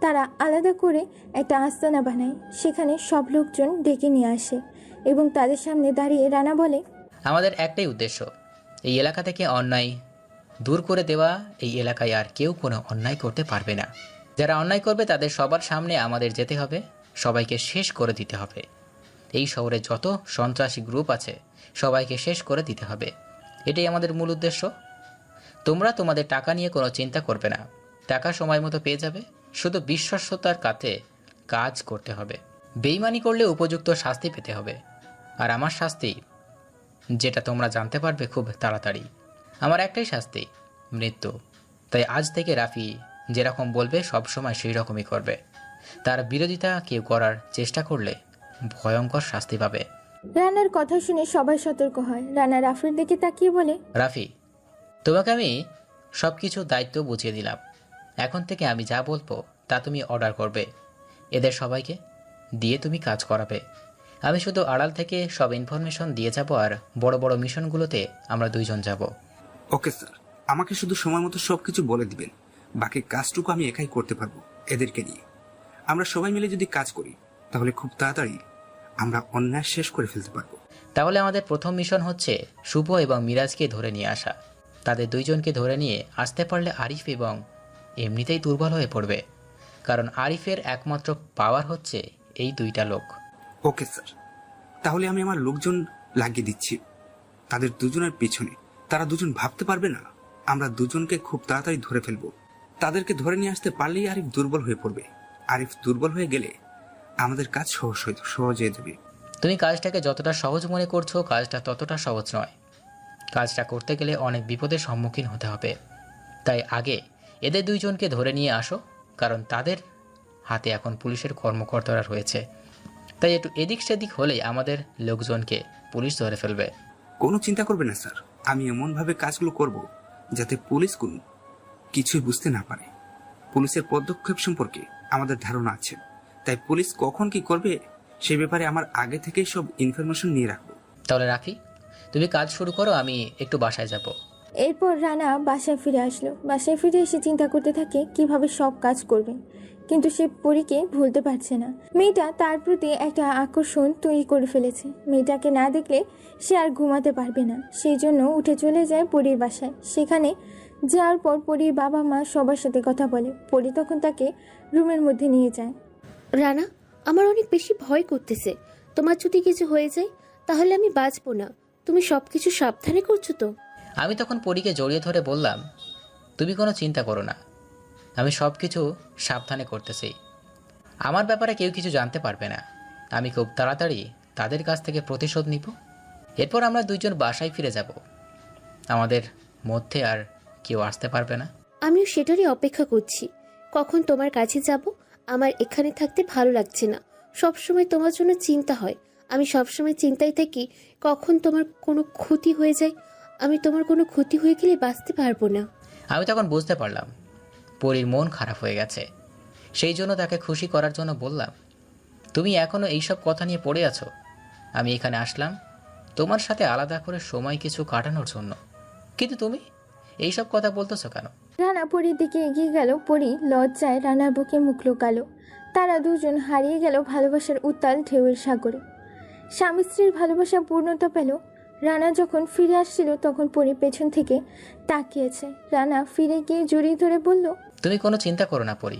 তারা আলাদা করে একটা আস্তানা বানায়, সেখানে সব লোকজন ডেকে নিয়ে আসে এবং তাদের সামনে দাঁড়িয়ে রানা বলে, আমাদের একটাই উদ্দেশ্য, এই এলাকা থেকে অন্যায় দূর করে দেওয়া। এই এলাকায় আর কেউ কোনো অন্যায় করতে পারবে না। যারা অন্যায় করবে তাদের সবার সামনে আমাদের যেতে হবে, সবাইকে শেষ করে দিতে হবে। এই শহরে যত সন্ত্রাসী গ্রুপ আছে সবাইকে শেষ করে দিতে হবে। এটাই আমাদের মূল উদ্দেশ্য। তোমরা তোমাদের টাকা নিয়ে কোনো চিন্তা করবে না, টাকা সময় মতো পেয়ে যাবে। শুধু বিশ্বস্ততার কাছে কাজ করতে হবে। বেইমানি করলে উপযুক্ত শাস্তি পেতে হবে। আর আমার শাস্তি, যেটা তোমরা জানতে পারবে খুব তাড়াতাড়ি, আমার একটাই শাস্তি, মৃত্যু। তাই আজ থেকে রাফি যেরকম বলবে সবসময় সেই রকমই করবে। তার বিরোধিতা কেউ করার চেষ্টা করলে ভয়ঙ্কর শাস্তি পাবে। রানার কথা শুনে সবাই সতর্ক হয়। রানা রাফির দিকে তাকিয়ে বলে, রাফি, তোমাকে আমি সব কিছু দায়িত্ব বুঝিয়ে দিলাম। এখন থেকে আমি যা বলবো তা তুমি অর্ডার করবে, এদের সবাইকে দিয়ে তুমি কাজ করাবে। আমি শুধু আড়াল থেকে সব ইনফরমেশন দিয়ে যাব, আর বড় বড় মিশনগুলোতে আমরা দুইজন যাব। ওকে স্যার, আমাকে শুধু সময় মতো সবকিছু বলে দিবেন, বাকি কাজটুকু আমি একাই করতে পারবো এদেরকে নিয়ে। আমরা সবাই মিলে যদি কাজ করি তাহলে খুব তাড়াতাড়ি আমরা অন্যায় শেষ করে ফেলতে পারবো। তাহলে আমাদের প্রথম মিশন হচ্ছে শুভ এবং মিরাজকে ধরে নিয়ে আসা। তাদের দুইজনকে ধরে নিয়ে আসতে পারলে আরিফ এবং এমনিতেই দুর্বল হয়ে পড়বে, কারণ আরিফের একমাত্র পাওয়ার হচ্ছে এই দুইটা লোক। ওকে স্যার, তাহলে আমি আমার লোকজন লাগিয়ে দিচ্ছি তাদের দুজনের পিছনে। তারা দুজন ভাবতে পারবে না, আমরা দুজনকে খুব তাড়াতাড়ি ধরে ফেলবো। তাদেরকে ধরে নিয়ে আসতে পারলেই আরিফ দুর্বল হয়ে পড়বে। আরিফ দুর্বল হয়ে গেলে আমাদের কাজ সহজ হয়ে যাবে। তুমি কাজটাকে যতটা সহজ মনে করছো, কাজটা ততটা সহজ নয়। কাজটা করতে গেলে অনেক বিপদের সম্মুখীন হতে হবে। তাই আগে এদের দুইজনকে ধরে নিয়ে আসো, কারণ তাদের হাতে এখন পুলিশের কর্মকর্তারা রয়েছে। তাই একটু এদিক সেদিক হলেই আমাদের লোকজনকে পুলিশ ধরে ফেলবে। কোনো চিন্তা করবে না স্যার, আমি এমনভাবে কাজগুলো করব যাতে পুলিশ কোনো কিছুই বুঝতে না পারে। পুলিশের পদক্ষেপ সম্পর্কে আমাদের ধারণা আছে, তাই পুলিশ কখন কি করবে সে ব্যাপারে আমার আগে থেকেই সব ইনফরমেশন নিয়ে রাখবো। তাহলে রাখি, তুমি কাজ শুরু করো, আমি একটু বাসায় যাব। এরপর রানা বাসায় ফিরে আসলো। বাসায় ফিরে এসে চিন্তা করতে থাকে কিভাবে সব কাজ করবে, কিন্তু সে পরীকে ভুলতে পারছে না। মেয়েটা তার প্রতি একটা আকর্ষণ তৈরি করে ফেলেছে। মেয়েটাকে না দেখলে সে আর ঘুমাতে পারবে না। সেই জন্য উঠে চলে যায় পরীর বাসায়। সেখানে যাওয়ার পর পরীর বাবা মা সবার সাথে কথা বলে। পরী তখন তাকে রুমের মধ্যে নিয়ে যায়। রানা, আমার অনেক বেশি ভয় করতেছে। তোমার যদি কিছু হয়ে যায় তাহলে আমি বাঁচবো না। তুমি সবকিছু সাবধানে করছো তো? আমি তখন পরীকে জড়িয়ে ধরে বললাম, তুমি কোনো চিন্তা করো না, আমি সব কিছু সাবধানে করতেছি। আমার ব্যাপারে কেউ কিছু জানতে পারবে না। আমি খুব তাড়াতাড়ি তাদের কাছ থেকে প্রতিশোধ নিব। এরপর আমরা দুইজন বাসায় ফিরে যাব। আমাদের মধ্যে আর কেউ আসতে পারবে না। আমিও সেটারই অপেক্ষা করছি, কখন তোমার কাছে যাব। আমার এখানে থাকতে ভালো লাগছে না। সবসময় তোমার জন্য চিন্তা হয়। আমি সবসময় চিন্তায় থাকি কখন তোমার কোনো ক্ষতি হয়ে যায়। আমি তোমার কোনো ক্ষতি হয়ে গেলে বাঁচতে পারবো না। আমি তখন বুঝতে পারলাম পরীর মন খারাপ হয়ে গেছে। সেই জন্য তাকে খুশি করার জন্য বললাম, তুমি এখনো এইসব কথা নিয়ে পড়ে আছো। আমি এখানে আসলাম তোমার সাথে আলাদা করে সময় কিছু কাটানোর জন্য, কিন্তু তুমি এইসব কথা বলতেছো কেন? রানা পরীর দিকে এগিয়ে গেল। পরী লজ্জায় রানার বুকে মুখ লুকালো। তারা দুজন হারিয়ে গেল ভালোবাসার উত্তাল ঢেউয়ের সাগরে। স্বামী স্ত্রীর ভালোবাসা পূর্ণতা পেল। রানা যখন ফিরে আসছিল তখন পরী পেছন থেকে তাকিয়েছে। রানা ফিরে গিয়ে জড়িয়ে ধরে বলল, তুমি কোনো চিন্তা করো না পরী,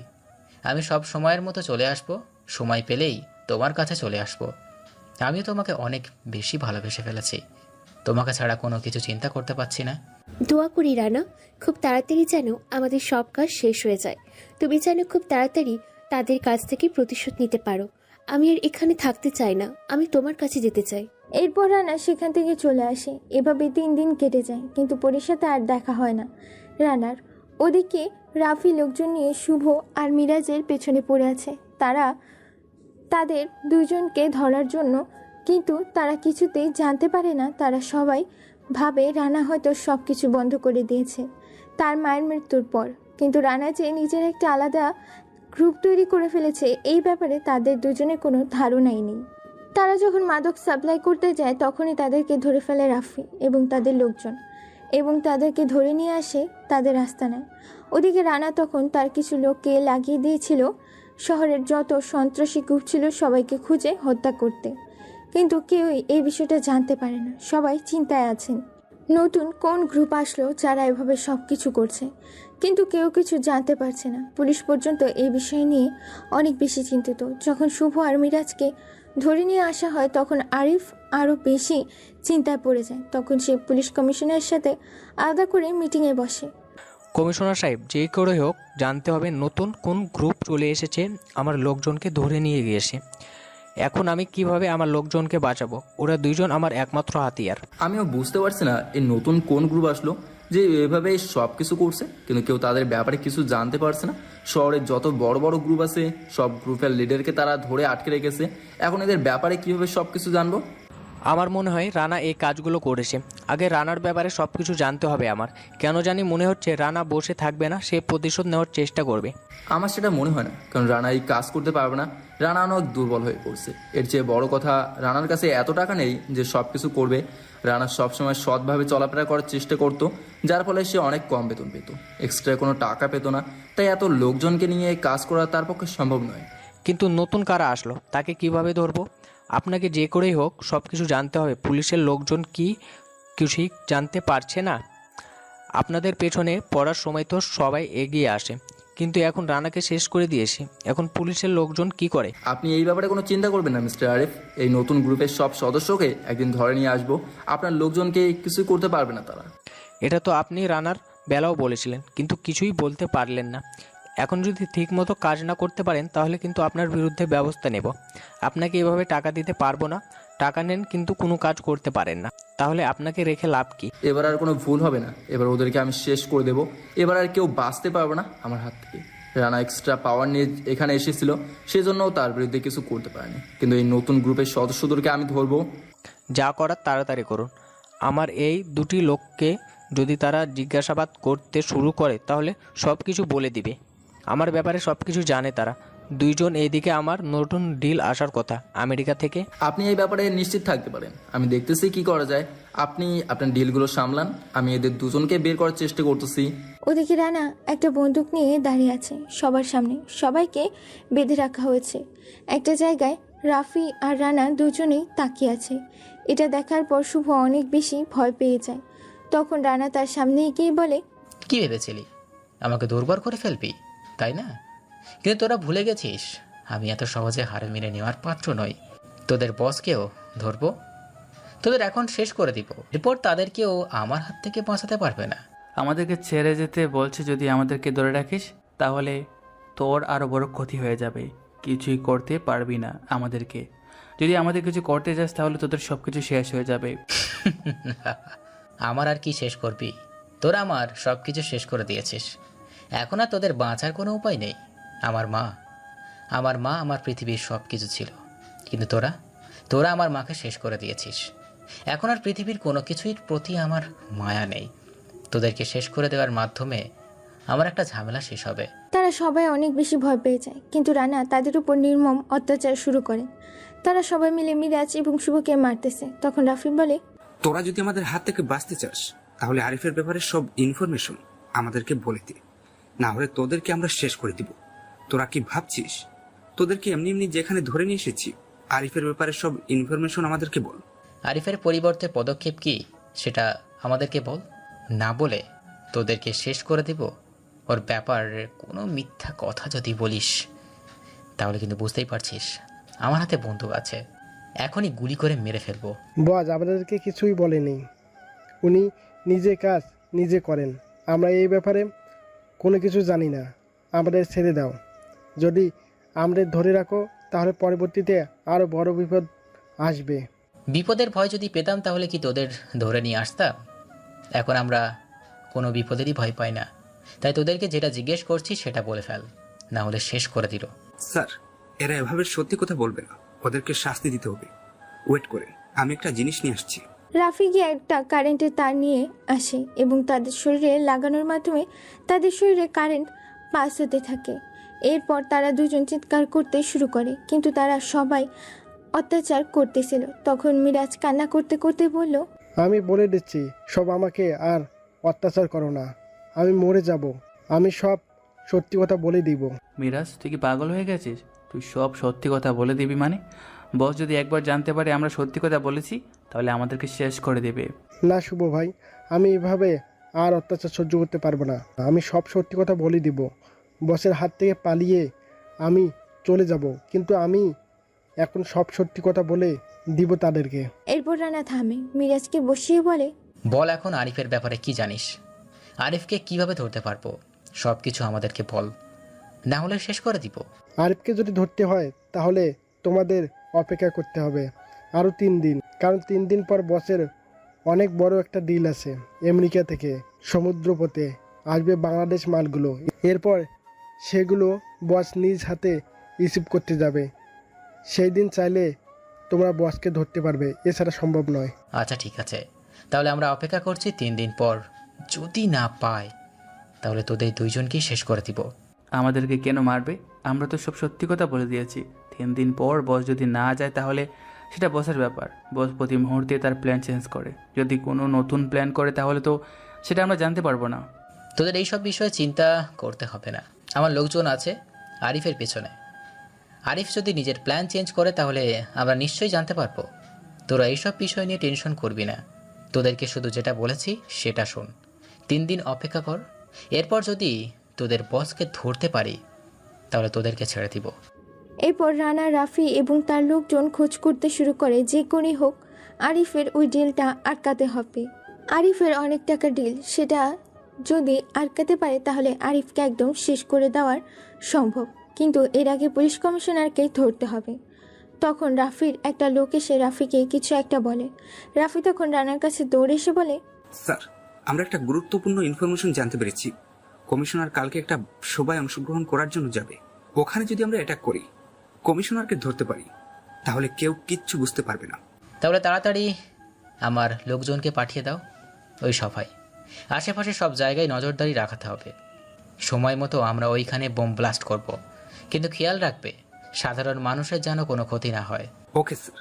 আমি সব সময়ের মতো চলে আসব। সময় পেলেই তোমার কাছে চলে আসব। আমিও তোমাকে অনেক বেশি ভালোবেসে ফেলেছি। তোমাকে ছাড়া কোনো কিছু চিন্তা করতে পারছি না। দোয়া করি রানা, খুব তাড়াতাড়ি যেন আমাদের সব কাজ শেষ হয়ে যায়। তুমি যেন খুব তাড়াতাড়ি তাদের কাছ থেকে প্রতিশোধ নিতে পারো। আমি আর এখানে থাকতে চাই না, আমি তোমার কাছে যেতে চাই। এরপর রানা সেখান থেকে চলে আসে। এভাবে 3 দিন কেটে যায়, কিন্তু পরীর সাথে আর দেখা হয় না রানার। ওদিকে রাফি লোকজন নিয়ে শুভ আর মিরাজের পেছনে পড়ে আছে। তারা তাদের দুজনকে ধরার জন্য, কিন্তু তারা কিছুতেই জানতে পারে না। তারা সবাই ভাবে রানা হয়তো সব কিছু বন্ধ করে দিয়েছে তার মায়ের মৃত্যুর পর, কিন্তু রানা যে নিজের একটা আলাদা গ্রুপ তৈরি করে ফেলেছে এই ব্যাপারে তাদের দুজনের কোনো ধারণাই নেই। তারা যখন মাদক সাপ্লাই করতে যায় তখনই তাদেরকে ধরে ফেলে রাফি এবং তাদের লোকজন, এবং তাদেরকে ধরে নিয়ে আসে তাদের আস্তানায়। ওদিকে রানা তখন তার কিছু লোককে লাগিয়ে দিয়েছিল শহরের যত সন্ত্রাসী গ্রুপ ছিল সবাইকে খুঁজে হত্যা করতে, কিন্তু কেউই এই বিষয়টা জানতে পারে না। সবাই চিন্তায় আছেন নতুন কোন গ্রুপ আসলো যারা এভাবে সব কিছু করছে, কিন্তু কেউ কিছু জানতে পারছে না। পুলিশ পর্যন্ত এই বিষয় নিয়ে অনেক বেশি চিন্তিত। যখন শুভ আর মিরাজকে ধরে নিয়ে আসা হয় তখন আরিফ আরও বেশি চিন্তায় পড়ে যায়। তখন সে পুলিশ কমিশনারের সাথে আলাদা করে মিটিংয়ে বসে। কমিশনার সাহেব, যে করে হোক জানতে হবে নতুন কোন গ্রুপ চলে এসেছে আমার লোকজনকে ধরে নিয়ে গিয়েছে। এখন আমি কিভাবে আমার লোকজনকে বাঁচাবো? ওরা দুইজন আমার একমাত্র হাতিয়ার। আমিও বুঝতে পারছি না এই নতুন কোন গ্রুপ আসলো যে এভাবে সব কিছু করছে, কিন্তু কেউ তাদের ব্যাপারে কিছু জানতে পারছে না। শহরের যত বড় বড় গ্রুপ আছে সব গ্রুপের লিডারকে তারা ধরে আটকে রেখেছে। এখন এদের ব্যাপারে কিভাবে সব কিছু জানবো? আমার মনে হয় রানা এই কাজগুলো করেছে। আগে রানার ব্যাপারে সব কিছু জানতে হবে আমার। কেন জানি মনে হচ্ছে রানা বসে থাকবে না, সে প্রতিশোধ নেওয়ার চেষ্টা করবে। আমার সেটা মনে হয় না, কারণ রানা এই কাজ করতে পারবে না। রানা অনেক দুর্বল হয়ে পড়ছে। এর চেয়ে বড় কথা, রানার কাছে এত টাকা নেই যে সব কিছু করবে। রানা সবসময় সৎভাবে চলাফেরা করার চেষ্টা করতো, যার ফলে সে অনেক কম বেতন পেত, এক্সট্রা কোনো টাকা পেত না। তাই এত লোকজনকে নিয়ে কাজ করা তার পক্ষে সম্ভব নয়। কিন্তু নতুন কারা আসলো, তাকে কিভাবে ধরবো? আপনাকে যে করেই হোক সব কিছু জানতে হবে। পুলিশের লোকজন কি কিছুই জানতে পারছে না? আপনাদের পেছনে পড়ার সময় তো সবাই এগিয়ে আসে, কিন্তু এখন রানাকে শেষ করে দিয়েছে। এখন পুলিশের লোকজন কি করে? আপনি এই ব্যাপারে কোনো চিন্তা করবেন না মিস্টার আরিফ। এই নতুন গ্রুপের সব সদস্যকে একদিন ধরে নিয়ে আসবো। আপনার লোকজনকে কিছুই করতে পারবে না তারা। এটা তো আপনি রানার বেলাও বলেছিলেন, কিন্তু কিছুই বলতে পারলেন না। এখন যদি ঠিকমতো কাজ না করতে পারেন তাহলে কিন্তু আপনার বিরুদ্ধে ব্যবস্থা নেব। আপনাকে এভাবে টাকা দিতে পারবো না। টাকা নেন কিন্তু কোনো কাজ করতে পারেন না, তাহলে আপনাকে রেখে লাভ কি? এবার আর কোনো ভুল হবে না। এবার ওদেরকে আমি শেষ করে দেবো। এবার আর কেউ বাঁচতে পারবে না আমার হাত থেকে। রানা এক্সট্রা পাওয়ার নিয়ে এখানে এসেছিল, সেজন্যও তার বিরুদ্ধে কিছু করতে পারেনি। কিন্তু এই নতুন গ্রুপের সদস্যদেরকে আমি ধরবো। যা করার তাড়াতাড়ি করুন। আমার এই দুটি লোককে যদি তারা জিজ্ঞাসাবাদ করতে শুরু করে তাহলে সব কিছু বলে দিবে। আমার ব্যাপারে সব কিছু জানে তারা দুইজন। এইদিকে আমার নতুন ডিল আসার কথা আমেরিকা থেকে। আপনি এই ব্যাপারে নিশ্চিত থাকতে পারেন। আমি দেখতেছি কি করা যায়। আপনি আপনার ডিলগুলো সামলান, আমি এদের দুজনকে বের করার চেষ্টা করতেছি। ওদিকে রানা একটা বন্দুক নিয়ে দাঁড়িয়ে আছে সবার সামনে। সবাইকে বেঁধে রাখা হয়েছে একটা জায়গায়। রাফি আর রানা দুজনেই তাকিয়ে আছে। এটা দেখার পর শুভ অনেক বেশি ভয় পেয়ে যায়। তখন রানা তার সামনে গিয়ে বলে, কি ভেবেছিলি আমাকে দুর্বল করে ফেলবি, তাই না? কিন্তু তোরা ভুলে গেছিস আমি এত সহজে হার মেনে নেওয়ার পাত্র নই। তোদের বসকেও ধরবো, তোদের এখন শেষ করে দিব। এরপর তাদেরকেও আমার হাত থেকে বাঁচাতে পারবে না। আমাদেরকে ছেড়ে যেতে বলছে। যদি আমাদেরকে ধরে রাখিস তাহলে তোর আরও বড় ক্ষতি হয়ে যাবে। কিছুই করতে পারবি না আমাদেরকে। যদি আমাদের কিছু করতে যাস তাহলে তোদের সব কিছু শেষ হয়ে যাবে। আমার আর কি শেষ করবি? তোরা আমার সব কিছু শেষ করে দিয়েছিস। এখন আর তোদের বাঁচার কোনো উপায় নেই। আমার মা আমার পৃথিবীর সব কিছু ছিল, কিন্তু তোরা আমার মাকে শেষ করে দিয়েছিস। এখন আর পৃথিবীর কোনো কিছুর প্রতি আমার মায়া নেই। তোদেরকে শেষ করে দেওয়ার মাধ্যমে আমার একটা ঝামেলা শেষ হবে। তারা সবাই অনেক বেশি ভয় পেয়ে যায়, কিন্তু রানা তাদের উপর নির্মম অত্যাচার শুরু করে। তারা সবাই মিলে মিরাজ এবং শুভকে মারতেছে। তখন রাফি বলে, তোরা যদি আমাদের হাত থেকে বাঁচতে চাস তাহলে আরিফের ব্যাপারে সব ইনফরমেশন আমাদেরকে বলে দে, না হলে তোদেরকে আমরা শেষ করে দিব। তোরা কি ভাবছিস তোদেরকে এমনি এমনি যেখানে ধরে নিয়ে এসেছি? আরিফের ব্যাপারে সব ইনফরমেশন আমাদেরকে বল। আরিফের পরিবর্তে পদক্ষেপ কি সেটা আমাদেরকে বল। না বলে তোদেরকে শেষ করে দিব। ওর ব্যাপারে কোনো মিথ্যা কথা যদি বলিস তাহলে কিন্তু বুঝতেই পারছিস আমার হাতে বন্দুক আছে, এখনই গুলি করে মেরে ফেলবো। বস আমাদেরকে কিছুই বলেনি। উনি নিজে কাজ নিজে করেন। আমরা এই ব্যাপারে কোনো কিছু জানি না। আমাদের ছেড়ে দাও। যদি আমাদের ধরে রাখো তাহলে পরবর্তীতে আরও বড় বিপদ আসবে। বিপদের ভয় যদি পেতাম তাহলে কি তোদের ধরে নিয়ে আসতাম? এখন আমরা কোনো বিপদেরই ভয় পাই না। তাই তোদেরকে যেটা জিজ্ঞেস করছি সেটা বলে ফেল, না হলে শেষ করে দিল। স্যার, এরা এভাবে সত্যি কথা বলবে না, ওদেরকে শাস্তি দিতে হবে। ওয়েট করেন, আমি একটা জিনিস নিয়ে আসছি। রাফি গিয়ে একটা কারেন্টের তার নিয়ে আসে এবং তাদের শরীরে লাগানোর মাধ্যমে তাদের শরীরে কারেন্ট পাস হতে থাকে। এরপর তারা দুজন চিৎকার করতে শুরু করে, কিন্তু তারা সবাই অত্যাচার করতেছিল। তখন মিরাজ কান্না করতে করতে বলল, আমি বলে দিচ্ছি, সব আমাকে আর অত্যাচার করো না। আমি মরে যাব। আমি সব সত্যি কথা বলে দিব। মিরাজ, তুই কি পাগল হয়ে গেছিস? তুই সব সত্যি কথা বলে দিবি মানে? বস যদি একবার জানতে পারে আমরা সত্যি কথা বলেছি তাহলে আমাদেরকে শেষ করে দেবে। না শুভ ভাই, আমি এভাবে আর অত্যাচার সহ্য করতে পারবো না। আমি সব সত্যি কথা বলে দিব। বসের হাত থেকে পালিয়ে আমি চলে যাব, কিন্তু আমি এখন সব সত্যি কথা বলে দিব তাদেরকে। এরপর রানা থামে, মিরাজকে বসিয়ে বলে, বল এখন আরিফের ব্যাপারে কি জানিস? আরিফকে কিভাবে ধরতে পারবো সব কিছু আমাদেরকে বল, না হলে শেষ করে দিব। আরিফকে যদি ধরতে হয় তাহলে তোমাদের অপেক্ষা করতে হবে আরও 3 দিন, কারণ 3 দিন পর বসের অনেক বড় একটা ডিল আছে। আমেরিকা থেকে সমুদ্রপথে আসবে বাংলাদেশ মালগুলো। এরপর সেগুলো বস নিজ হাতে রিসিভ করতে যাবে। সেই দিন চাইলে তোমরা বসকে ধরতে পারবে, এছাড়া সম্ভব নয়। আচ্ছা ঠিক আছে, তাহলে আমরা অপেক্ষা করছি 3 দিন পর। যদি না পায় তাহলে তোদের দুইজনকেই শেষ করে দিব। আমাদেরকে কেন মারবে? আমরা তো সব সত্যি কথা বলে দিয়েছি। 3 দিন পর বস যদি না যায় তাহলে সেটা বসের ব্যাপার। বস প্রতি মুহূর্তে তার প্ল্যান চেঞ্জ করে। যদি কোনো নতুন প্ল্যান করে তাহলে তো সেটা আমরা জানতে পারবো না। তোদের এইসব বিষয়ে চিন্তা করতে হবে না, আমার লোকজন আছে আরিফের পেছনে। আরিফ যদি নিজের প্ল্যান চেঞ্জ করে তাহলে আমরা নিশ্চয়ই জানতে পারবো। তোরা এইসব বিষয় নিয়ে টেনশন করবি না, তোদেরকে শুধু যেটা বলেছি সেটা শোন। 3 দিন অপেক্ষা কর, এরপর যদি তোদের বসকে ধরতে পারি তাহলে তোদেরকে ছেড়ে দিব। এরপর রানা, রাফি এবং তার লোকজন খোঁজ করতে শুরু করে। যে করেই হোক আরিফের ওই ডিলটা আটকাতে হবে। আরিফের অনেক টাকার ডিল, সেটা যদি আটকাতে পারে তাহলে আরিফকে একদম শেষ করে দেওয়ার সম্ভব। কিন্তু এর আগে পুলিশ কমিশনারকে ধরতে হবে। তখন রাফির একটা লোক এসে রাফিকে কিছু একটা বলে। রাফি তখন রানার কাছে দৌড়ে এসে বলে, স্যার, আমরা একটা গুরুত্বপূর্ণ ইনফরমেশন জানতে পেরেছি। কমিশনার কালকে একটা সভায় অংশগ্রহণ করার জন্য যাবে। ওখানে যদি আমরা অ্যাটাক করি, কমিশনারকে ধরতে পারি, তাহলে কেউ কিচ্ছু বুঝতে পারবে না। তাহলে তাড়াতাড়ি আমার লোকজনকে পাঠিয়ে দাও ওই সভায়। আশেপাশে সব জায়গায় নজরদারি রাখাতে হবে। সময় মতো আমরা ওইখানে বোম ব্লাস্ট করব, কিন্তু খেয়াল রাখবে সাধারণ মানুষের যেন কোনো ক্ষতি না হয়। ওকে স্যার,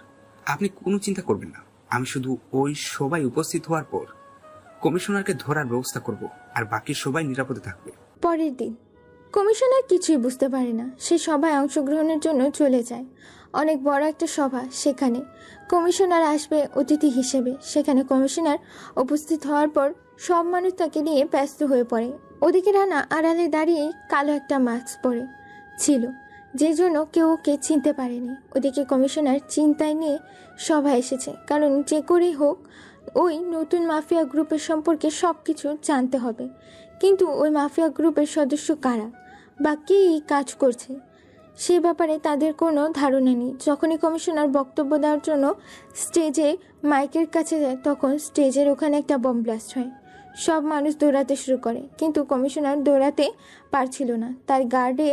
আপনি কোনো চিন্তা করবেন না। আমি শুধু ওই সবাই উপস্থিত হওয়ার পর কমিশনারকে ধরার ব্যবস্থা করব, আর বাকি সবাই নিরাপদে থাকবে। পরের দিন কমিশনার কিছুই বুঝতে পারে না। সে সভায় অংশগ্রহণের জন্য চলে যায়। অনেক বড় একটা সভা, সেখানে কমিশনার আসবে অতিথি হিসেবে। সেখানে কমিশনার উপস্থিত হওয়ার পর সব মানুষ তাকে নিয়ে ব্যস্ত হয়ে পড়ে। ওদিকে রানা আড়ালে দাঁড়িয়ে কালো একটা মাস্ক পরে ছিল, যে জন্য কেউ ওকে চিনতে পারেনি। ওদিকে কমিশনার চিন্তায় নিয়ে সভায় এসেছে, কারণ যে করেই হোক ওই নতুন মাফিয়া গ্রুপের সম্পর্কে সব কিছু জানতে হবে। কিন্তু ওই মাফিয়া গ্রুপের সদস্য কারা বা কে এই কাজ করছে সে ব্যাপারে তাদের কোনো ধারণা নেই। যখনই কমিশনার বক্তব্য দেওয়ার জন্য স্টেজে মাইকের কাছে যায়, তখন স্টেজের ওখানে একটা বম ব্লাস্ট হয়। সব মানুষ দৌড়াতে শুরু করে, কিন্তু কমিশনার দৌড়াতে পারছিল না। তার গার্ডে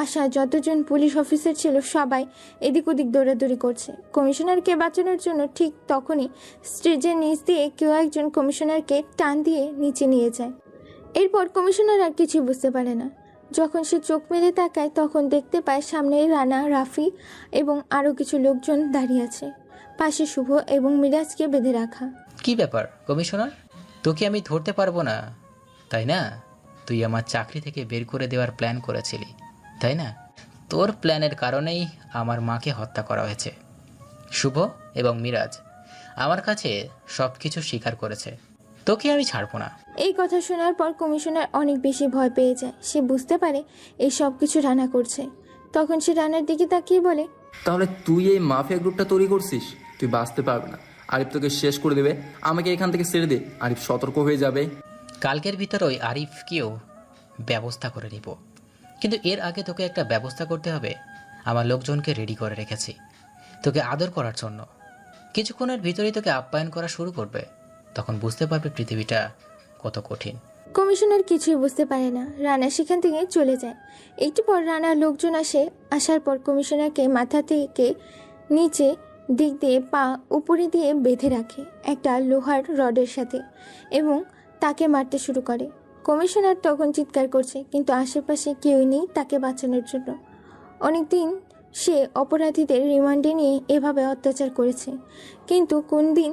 আসা যতজন পুলিশ অফিসার ছিল সবাই এদিক ওদিক দৌড়াদৌড়ি করছে কমিশনারকে বাঁচানোর জন্য। ঠিক তখনই স্টেজের নিচ দিয়ে কেউ একজন কমিশনারকে টান দিয়ে নিচে নিয়ে যায়। এরপর কমিশনার আর কিছু বুঝতে পারে না। যখন সে চোখ মেলে তাকায় তখন দেখতে পায় সামনে রানা, রাফি এবং আরও কিছু লোকজন দাঁড়িয়ে আছে। পাশে শুভ এবং মিরাজকে বেঁধে রাখা। কি ব্যাপার কমিশনার, তোকে আমি ধরতে পারবো না তাই না? তুই আমার চাকরি থেকে বের করে দেওয়ার প্ল্যান করেছিলি তাই না? তোর প্ল্যানের কারণেই আমার মাকে হত্যা করা হয়েছে। শুভ এবং মিরাজ আমার কাছে সব কিছু স্বীকার করেছে, তোকে আমি ছাড়বো না। এই কথা শোনার পর কমিশনার অনেক বেশি ভয় পেয়ে যায়। সে বুঝতে পারে এই সব কিছু রানা করছে। তখন সে রানার দিকে তাকিয়ে বলে, তাহলে তুই এই মাফিয়া গ্রুপটা তৈরি করছিস? তুই বাঁচতে পারবে না, আরিফ তোকে শেষ করে দেবে। আমাকে এখান থেকে ছেড়ে দে, আরিফ সতর্ক হয়ে যাবে। কালকের ভিতর ওই আরিফকেও ব্যবস্থা করে নিব, কিন্তু এর আগে তোকে একটা ব্যবস্থা করতে হবে। আমার লোকজনকে রেডি করে রেখেছি তোকে আদর করার জন্য। কিছুক্ষণের ভিতরেই তোকে আপ্যায়ন করা শুরু করবে, তখন বুঝতে পারবে পৃথিবীটা কত কঠিন। কমিশনার কিছুই বুঝতে পারে না। রানা সেখান থেকে চলে যায়। একটু পর রানার লোকজন আসে। আসার পর কমিশনারকে মাথা থেকে নিচে দিক দিয়ে পা উপরে দিয়ে বেঁধে রাখে একটা লোহার রডের সাথে এবং তাকে মারতে শুরু করে। কমিশনার তখন চিৎকার করছে, কিন্তু আশেপাশে কেউই নেই তাকে বাঁচানোর জন্য। অনেকদিন সে অপরাধীদের রিমান্ডে নিয়ে এভাবে অত্যাচার করেছে, কিন্তু কোন দিন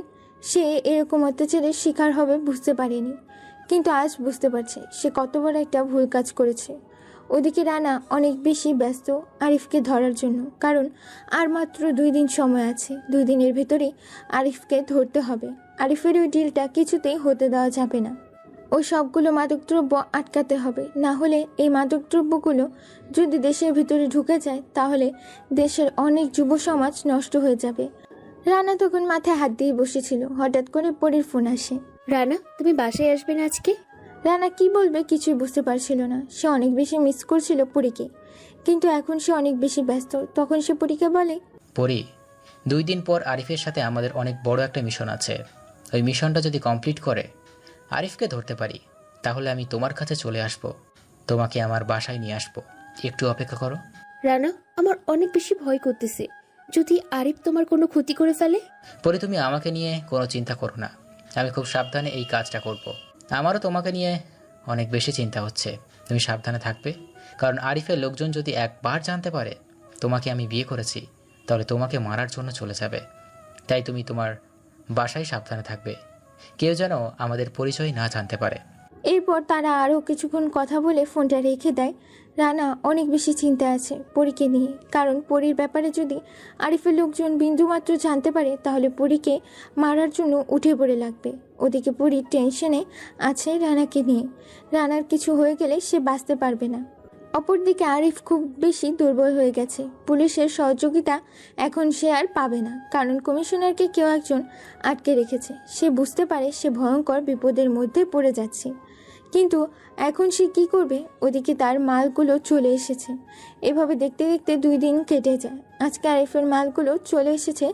সে এরকম অত্যাচারের শিকার হবে বুঝতে পারেনি। কিন্তু আজ বুঝতে পারছে সে কত বড় একটা ভুল কাজ করেছে। ওদিকে রানা অনেক বেশি ব্যস্ত আরিফকে ধরার জন্য, কারণ আর মাত্র 2 দিন সময় আছে। 2 দিনের ভেতরে আরিফকে ধরতে হবে। আরিফের ওই ডিলটা কিছুতেই হতে দেওয়া যাবে না। ওই সবগুলো মাদকদ্রব্য আটকাতে হবে, না হলে এই মাদকদ্রব্যগুলো যদি দেশের ভিতরে ঢুকে যায় তাহলে দেশের অনেক যুব সমাজ নষ্ট হয়ে যাবে। রানা তখন মাথায় হাত দিয়ে বসেছিল। হঠাৎ করে পরীর ফোন আসে। রানা, তুমি বাসায় আসবে না আজকে? রানা কি বলবে কিছুই বুঝতে পারছিল না। সে অনেক বেশি মিস করছিল পরীকে, কিন্তু এখন সে অনেক বেশি ব্যস্ত। তখন সে পরীকে বলে, পরি, 2 দিন পর আরিফের সাথে আমাদের অনেক বড় একটা মিশন আছে। ওই মিশনটা যদি কমপ্লিট করে আরিফকে ধরতে পারি তাহলে আমি তোমার কাছে চলে আসব, তোমাকে আমার বাসায় নিয়ে আসব। একটু অপেক্ষা করো। রানা, আমার অনেক বেশি ভয় করতেছে। যদি আরিফ তোমার কোনো ক্ষতি করে ফেলে? পরে তুমি আমাকে নিয়ে কোনো চিন্তা করো না, আমি খুব সাবধানে এই কাজটা করব। আমারও তোমাকে নিয়ে অনেক বেশি চিন্তা হচ্ছে। তুমি সাবধানে থাকবে, কারণ আরিফের লোকজন যদি একবার জানতে পারে তোমাকে আমি বিয়ে করেছি, তাহলে তোমাকে মারার জন্য চলে যাবে। তাই তুমি তোমার বাসায় সাবধানে থাকবে, কেউ যেন আমাদের পরিচয় না জানতে পারে। এরপর তারা আরও কিছুক্ষণ কথা বলে ফোনটা রেখে দেয়। রানা অনেক বেশি চিন্তায় আছে পরীকে নিয়ে, কারণ পরীর ব্যাপারে যদি আরিফের লোকজন বিন্দুমাত্র জানতে পারে তাহলে পরীকে মারার জন্য উঠে পড়ে লাগবে। ওদিকে পরীর টেনশনে আছে রানাকে নিয়ে, রানার কিছু হয়ে গেলে সে বাঁচতে পারবে না। অপরদিকে আরিফ খুব বেশি দুর্বল হয়ে গেছে। পুলিশের সহযোগিতা এখন সে আর পাবে না, কারণ কমিশনারকে কেউ একজন আটকে রেখেছে। সে বুঝতে পারে সে ভয়ঙ্কর বিপদের মধ্যে পড়ে যাচ্ছে, কিন্তু এখন সে কি করবে? ওদিকে তার মালগুলো চলে এসেছে। এভাবে দেখতে দেখতে 2 দিন কেটে যায়। আজকে আরিফের মালগুলো চলে এসেছে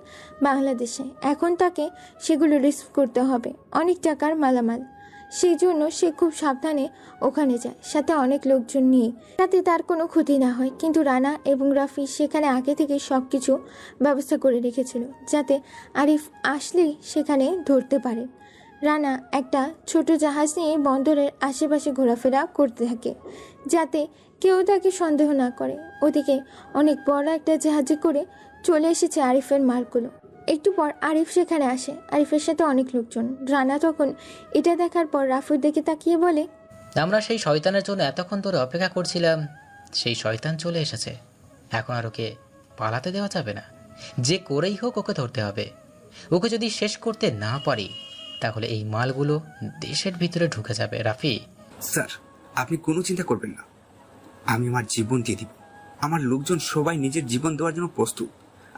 বাংলাদেশে। এখন তাকে সেগুলো রিসিভ করতে হবে, অনেক টাকার মালামাল। সেই জন্য সে খুব সাবধানে ওখানে যায়, সাথে অনেক লোকজন নিয়ে, যাতে তার কোনো ক্ষতি না হয়। কিন্তু রানা এবং রাফি সেখানে আগে থেকে সব কিছু ব্যবস্থা করে রেখেছিল, যাতে আরিফ আসলেই সেখানে ধরতে পারে। রানা একটা ছোট জাহাজ নিয়ে বন্দরের আশেপাশে ঘোরাফেরা করতে থাকে, যাতে কেউ তাকে সন্দেহ না করে। ওদিকে অনেক বড় একটা জাহাজে করে চলে এসেছে আরিফের মালগুলো। একটু পর আরিফ সেখানে আসে, আরিফের সাথে অনেক লোকজন। রানা তখন এটা দেখার পর রাফির দিকে তাকিয়ে বলে, আমরা সেই শয়তানের জন্য এতক্ষণ ধরে অপেক্ষা করছিলাম, সেই শয়তান চলে এসেছে। এখন আর ওকে পালাতে দেওয়া যাবে না, যে করেই হোক ওকে ধরতে হবে। ওকে যদি শেষ করতে না পারি তাহলে এই মালগুলো দেশের ভিতরে ঢুকে যাবে। রাফি স্যার, আপনি কোনো চিন্তা করবেন না, আমি আমার জীবন দিয়ে দিব। আমার লোকজন সবাই নিজের জীবন দেওয়ার জন্য প্রস্তুত।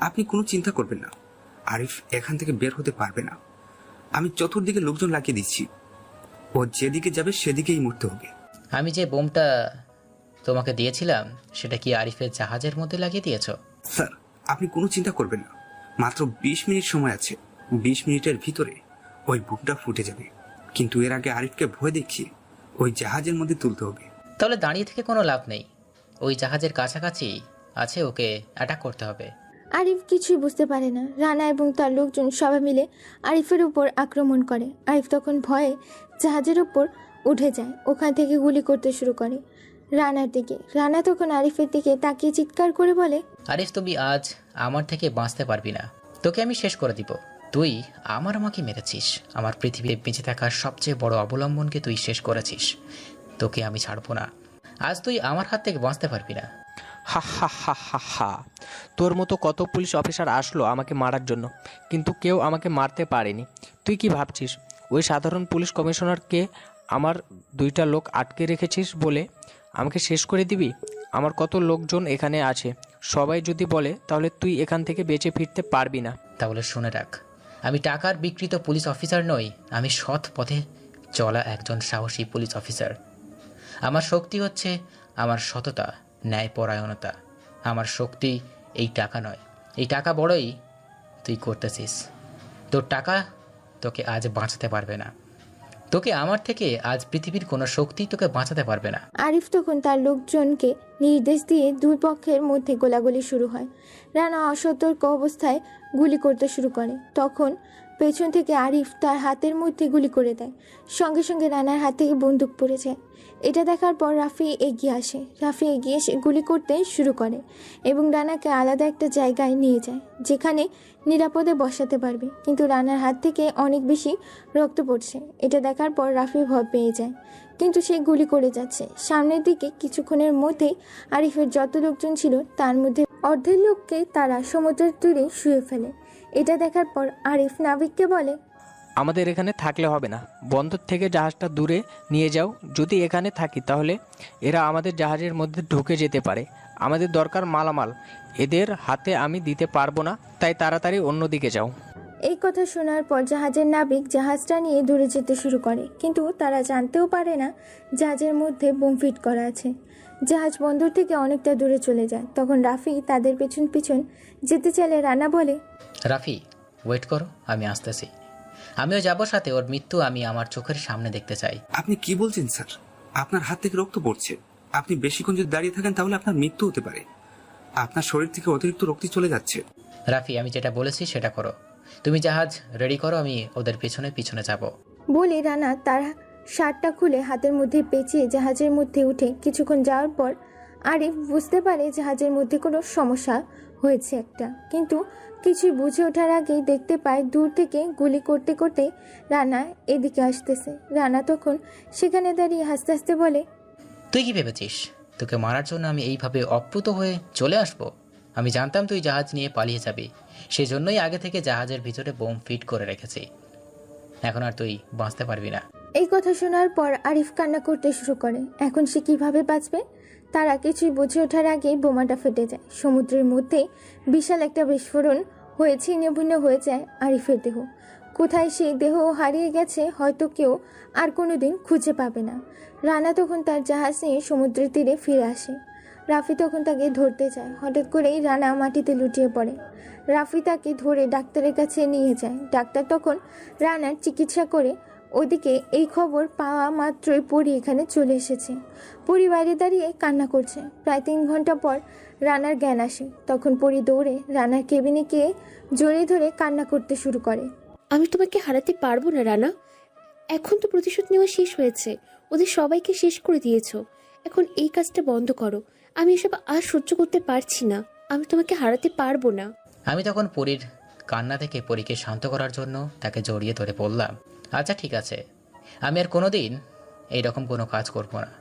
আপনি কোনো চিন্তা করবেন না, আরিফ এখান থেকে বের হতে পারবে না। আমি চতুর্দিকে লোকজন লাগিয়ে দিচ্ছি, ও যেদিকে যাবে সেদিকেই মরতে হবে। আমি যে বোমটা তোমাকে দিয়েছিলাম সেটা কি আরিফের জাহাজের মধ্যে লাগিয়ে দিয়েছো? স্যার, আপনি কোনো চিন্তা করবেন না, মাত্র 20 মিনিট সময় আছে। 20 মিনিটের ভিতরে ওই বুকটা ফুটে যাবে, কিন্তু এর আগে আরিফকে ভয় দেখিয়ে ওই জাহাজের মধ্যে তুলতে হবে। তাহলে দাঁড়িয়ে থেকে কোনো লাভ নেই, ওই জাহাজের কাছাকাছি আছে, ওকে অ্যাটাক করতে হবে। আরিফ কিছুই বুঝতে পারে না। রানা এবং তার লোকজন সবাই মিলে আরিফের উপর আক্রমণ করে। আরিফ তখন ভয়ে জাহাজের উপর উঠে যায়, ওখান থেকে গুলি করতে শুরু করে রানার দিকে। রানা তখন আরিফের দিকে তাকিয়ে চিৎকার করে বলে, আরিফ, তুমি আজ আমার থেকে বাঁচতে পারবি না, তোকে আমি শেষ করে দিব। তুই আমার আমাকে মেরেছিস, আমার পৃথিবীতে বেঁচে থাকার সবচেয়ে বড় অবলম্বনকে তুই শেষ করেছিস, তোকে আমি ছাড়বো না। আজ তুই আমার হাত থেকে বাঁচতে পারবি না। হা হা হা হা হা। তোর মতো কত পুলিশ অফিসার আসলো আমাকে মারার জন্য, কিন্তু কেউ আমাকে মারতে পারেনি। তুই কি ভাবছিস ওই সাধারণ পুলিশ কমিশনারকে আমার 2টা লোক আটকে রেখেছিস বলে আমাকে শেষ করে দিবি? আমার কত লোকজন এখানে আছে, সবাই যদি বলে তাহলে তুই এখান থেকে বেঁচে ফিরতে পারবি না। তাহলে শুনে রাখ, আমি টাকার বিকৃত পুলিশ অফিসার নই, আমি সৎ পথে চলা একজন সাহসী পুলিশ অফিসার। আমার শক্তি হচ্ছে আমার সততা, ন্যায়পরায়ণতা। আমার শক্তি এই টাকা নয়, এই টাকা বড়ই তুই করতেছিস। তোর টাকা তোকে আজ বাঁচাতে পারবে না, তোকে আমার থেকে আজ পৃথিবীর কোনো শক্তি তোকে বাঁচাতে পারবে না। আরিফ তখন তার লোকজনকে নির্দেশ দিয়ে 2 পক্ষের মধ্যে গোলাগুলি শুরু হয়। রানা অসতর্ক অবস্থায় গুলি করতে শুরু করে। তখন পেছন থেকে আরিফ তার হাতের মধ্যে গুলি করে দেয়, সঙ্গে সঙ্গে রানার হাত থেকে বন্দুক পড়ে যায়। এটা দেখার পর রাফি এগিয়ে আসে। রাফি এগিয়ে এসে গুলি করতে শুরু করে এবং রানাকে আলাদা একটা জায়গায় নিয়ে যায়, যেখানে নিরাপদে বসাতে পারবে। কিন্তু রানার হাত থেকে অনেক বেশি রক্ত পড়ছে। এটা দেখার পর রাফি ভয় পেয়ে যায়, কিন্তু সে গুলি করে যাচ্ছে সামনের দিকে। কিছুক্ষণের মধ্যেই আরিফের যত লোকজন ছিল তার মধ্যে অর্ধেক লোককে তারা সমুদ্রের তীরে শুয়ে ফেলে। এটা দেখার পর আরিফ নাবিককে বলে, আমাদের এখানে থাকলে হবে না, বন্দর থেকে জাহাজটা দূরে নিয়ে যাও। যদি এখানে থাকি তাহলে এরা আমাদের জাহাজের মধ্যে ঢুকে যেতে পারে। আমাদের দরকার মালামাল, এদের হাতে আমি দিতে পারবো না, তাই তাড়াতাড়ি অন্যদিকে যাও। এই কথা শোনার পর জাহাজের নাবিক জাহাজটা নিয়ে দূরে যেতে শুরু করে, কিন্তু তারা জানতেও পারে না জাহাজের মধ্যে বোম ফিট করা আছে। জাহাজ বন্দর থেকে অনেকটা দূরে চলে যায়। তখন রাফি তাদের পেছন পেছন যেতে চাইলে রানা বলে, রাফি, ওয়েট করো, আমি আসতেছি। আমিও যাবো সাথে, ওর মৃত্যু আমি আমার চোখের সামনে দেখতে চাই। আপনি কি বলছেন স্যার? আপনার হাত থেকে রক্ত পড়ছে, আপনি বেশিক্ষণ যদি দাঁড়িয়ে থাকেন তাহলে আপনার মৃত্যু হতে পারে। আপনার শরীর থেকে অতিরিক্ত রক্ত চলে যাচ্ছে। রাফি, আমি যেটা বলেছি সেটা করো। তুমি জাহাজ রেডি করো, আমি ওদের পিছনে পিছনে যাব। বলে রানা তার শার্টটা খুলে হাতের মধ্যে পেঁচিয়ে জাহাজের মধ্যে উঠে কিছুক্ষণ যাওয়ার পর আরিফ বুঝতে পারে জাহাজের মধ্যে কোনো সমস্যা হয়েছে একটা, কিন্তু কিছুই বুঝে ওঠার আগেই দেখতে পায় দূর থেকে গুলি করতে করতে রানা এদিকে আসতেছে। রানা তখন সেখানে দাঁড়িয়ে হাসতে হাসতে বলে, তুই কি ভেবেছিস তোকে মারার জন্য আমি এইভাবে অপ্রুত হয়ে চলে আসব? আমি জানতাম তুই জাহাজ নিয়ে পালিয়ে যাবি, সেজন্যই আগে থেকে জাহাজের ভিতরে বোম ফিট করে রেখেছি। এখন আর তুই বাঁচতে পারবি না। এই কথা শোনার পর আরিফ কান্না করতে শুরু করে। এখন সে কিভাবে বাঁচবে? তারা কিছুই বুঝে ওঠার আগেই বোমাটা ফেটে যায়। সমুদ্রের মধ্যে বিশাল একটা বিস্ফোরণ হয়ে ছিন্ন ভিন্ন হয়ে যায় আরিফের দেহ। কোথায় সেই দেহ হারিয়ে গেছে হয়তো কেউ আর কোনোদিন খুঁজে পাবে না। রানা তখন তার জাহাজ নিয়ে সমুদ্রের তীরে ফিরে আসে। রাফি তখন তাকে ধরতে যায়। হঠাৎ করেই রানা মাটিতে লুটিয়ে পড়ে। রাফি তাকে ধরে ডাক্তারের কাছে নিয়ে যায়। ডাক্তার তখন রানার চিকিৎসা করে। ওদিকে এই খবর পাওয়া মাত্রই পরি এখানে চলে এসেছে। পরি বাইরে দাঁড়িয়ে কান্না করছে। প্রায় 3 ঘন্টা পর রানার জ্ঞান আসে। তখন পরি দৌড়ে রানার কেবিনে গিয়ে জড়িয়ে ধরে কান্না করতে শুরু করে। আমি তোমাকে হারাতে পারবো না রানা। এখন তো প্রতিশোধ নেওয়া শেষ হয়েছে, ওদের সবাইকে শেষ করে দিয়েছো। এখন এই কাজটা বন্ধ করো। আমি এসব আর সহ্য করতে পারছি না। আমি তোমাকে হারাতে পারবো না। আমি তখন পরীর কান্না থেকে পরীকে শান্ত করার জন্য তাকে জড়িয়ে ধরে বললাম, আচ্ছা ঠিক আছে, আমি আর কোনোদিন এইরকম কোনো কাজ করব না।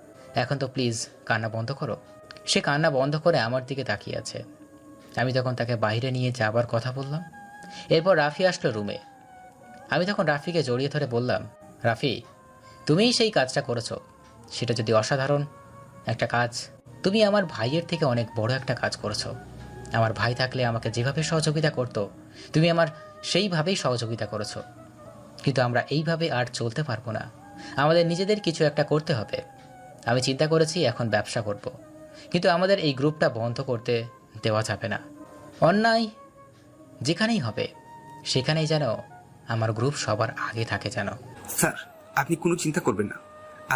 এখন তো প্লিজ কান্না বন্ধ করো। সে কান্না বন্ধ করে আমার দিকে তাকিয়ে আছে। আমি তখন তাকে বাইরে নিয়ে যাবার কথা বললাম। এরপর রাফি আসলো রুমে। আমি তখন রাফিকে জড়িয়ে ধরে বললাম, রাফি, তুমিই সেই কাজটা করেছো। সেটা যদি অসাধারণ একটা কাজ, তুমি আমার ভাইয়ের থেকে অনেক বড় একটা কাজ করেছো। আমার ভাই থাকলে আমাকে যেভাবে সহযোগিতা করতো তুমি আমার সেইভাবেই সহযোগিতা করেছো। কিন্তু আমরা এইভাবে আর চলতে পারবো না, আমাদের নিজেদের কিছু একটা করতে হবে। আমি চিন্তা করেছি এখন ব্যবসা করব, কিন্তু আমাদের এই গ্রুপটা বন্ধ করতে দেওয়া যাবে না। অন্যায় যেখানেই হবে সেখানেই যেন আমার গ্রুপ সবার আগে থাকে যেন। স্যার, আপনি কোনো চিন্তা করবেন না।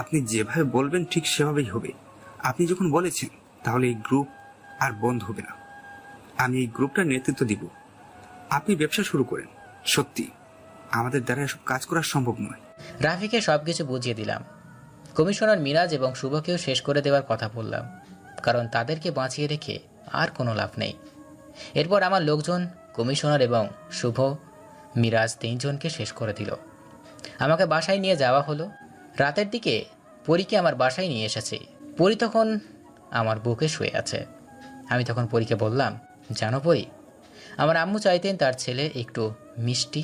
আপনি যেভাবে বলবেন ঠিক সেভাবেই হবে। আপনি যখন বলেছেন তাহলে এই গ্রুপ আর বন্ধ হবে না। আমি এই গ্রুপটার নেতৃত্ব দিব। আপনি ব্যবসা শুরু করেন। সত্যি আমাদের দ্বারা এসব কাজ করা সম্ভব নয়। রাফিকে সবকিছু বুঝিয়ে দিলাম। কমিশনার মিরাজ এবং শুভকেও শেষ করে দেওয়ার কথা বললাম, কারণ তাদেরকে বাঁচিয়ে রেখে আর কোনো লাভ নেই। এরপর আমার লোকজন কমিশনার এবং শুভ, মিরাজ 3 জনকে শেষ করে দিল। আমাকে বাসায় নিয়ে যাওয়া হলো। রাতের দিকে পরীকে আমার বাসায় নিয়ে এসেছি। পরী তখন আমার বুকে শুয়ে আছে। আমি তখন পরীকে বললাম, জানো পরী, আমার আম্মু চাইতেন তার ছেলে একটু মিষ্টি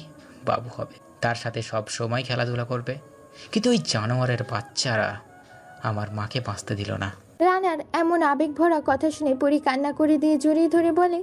বাবু হবে, তার সাথে সব সময় খেলাধুলা করবে, কিন্তু ওই জানোয়ারের বাচ্চারা আমার মাকে বাঁচতে দিল না। রানার এমন আবেগ ভরা কথা শুনে পরি কান্না করে দিয়ে জড়িয়ে ধরে বলে,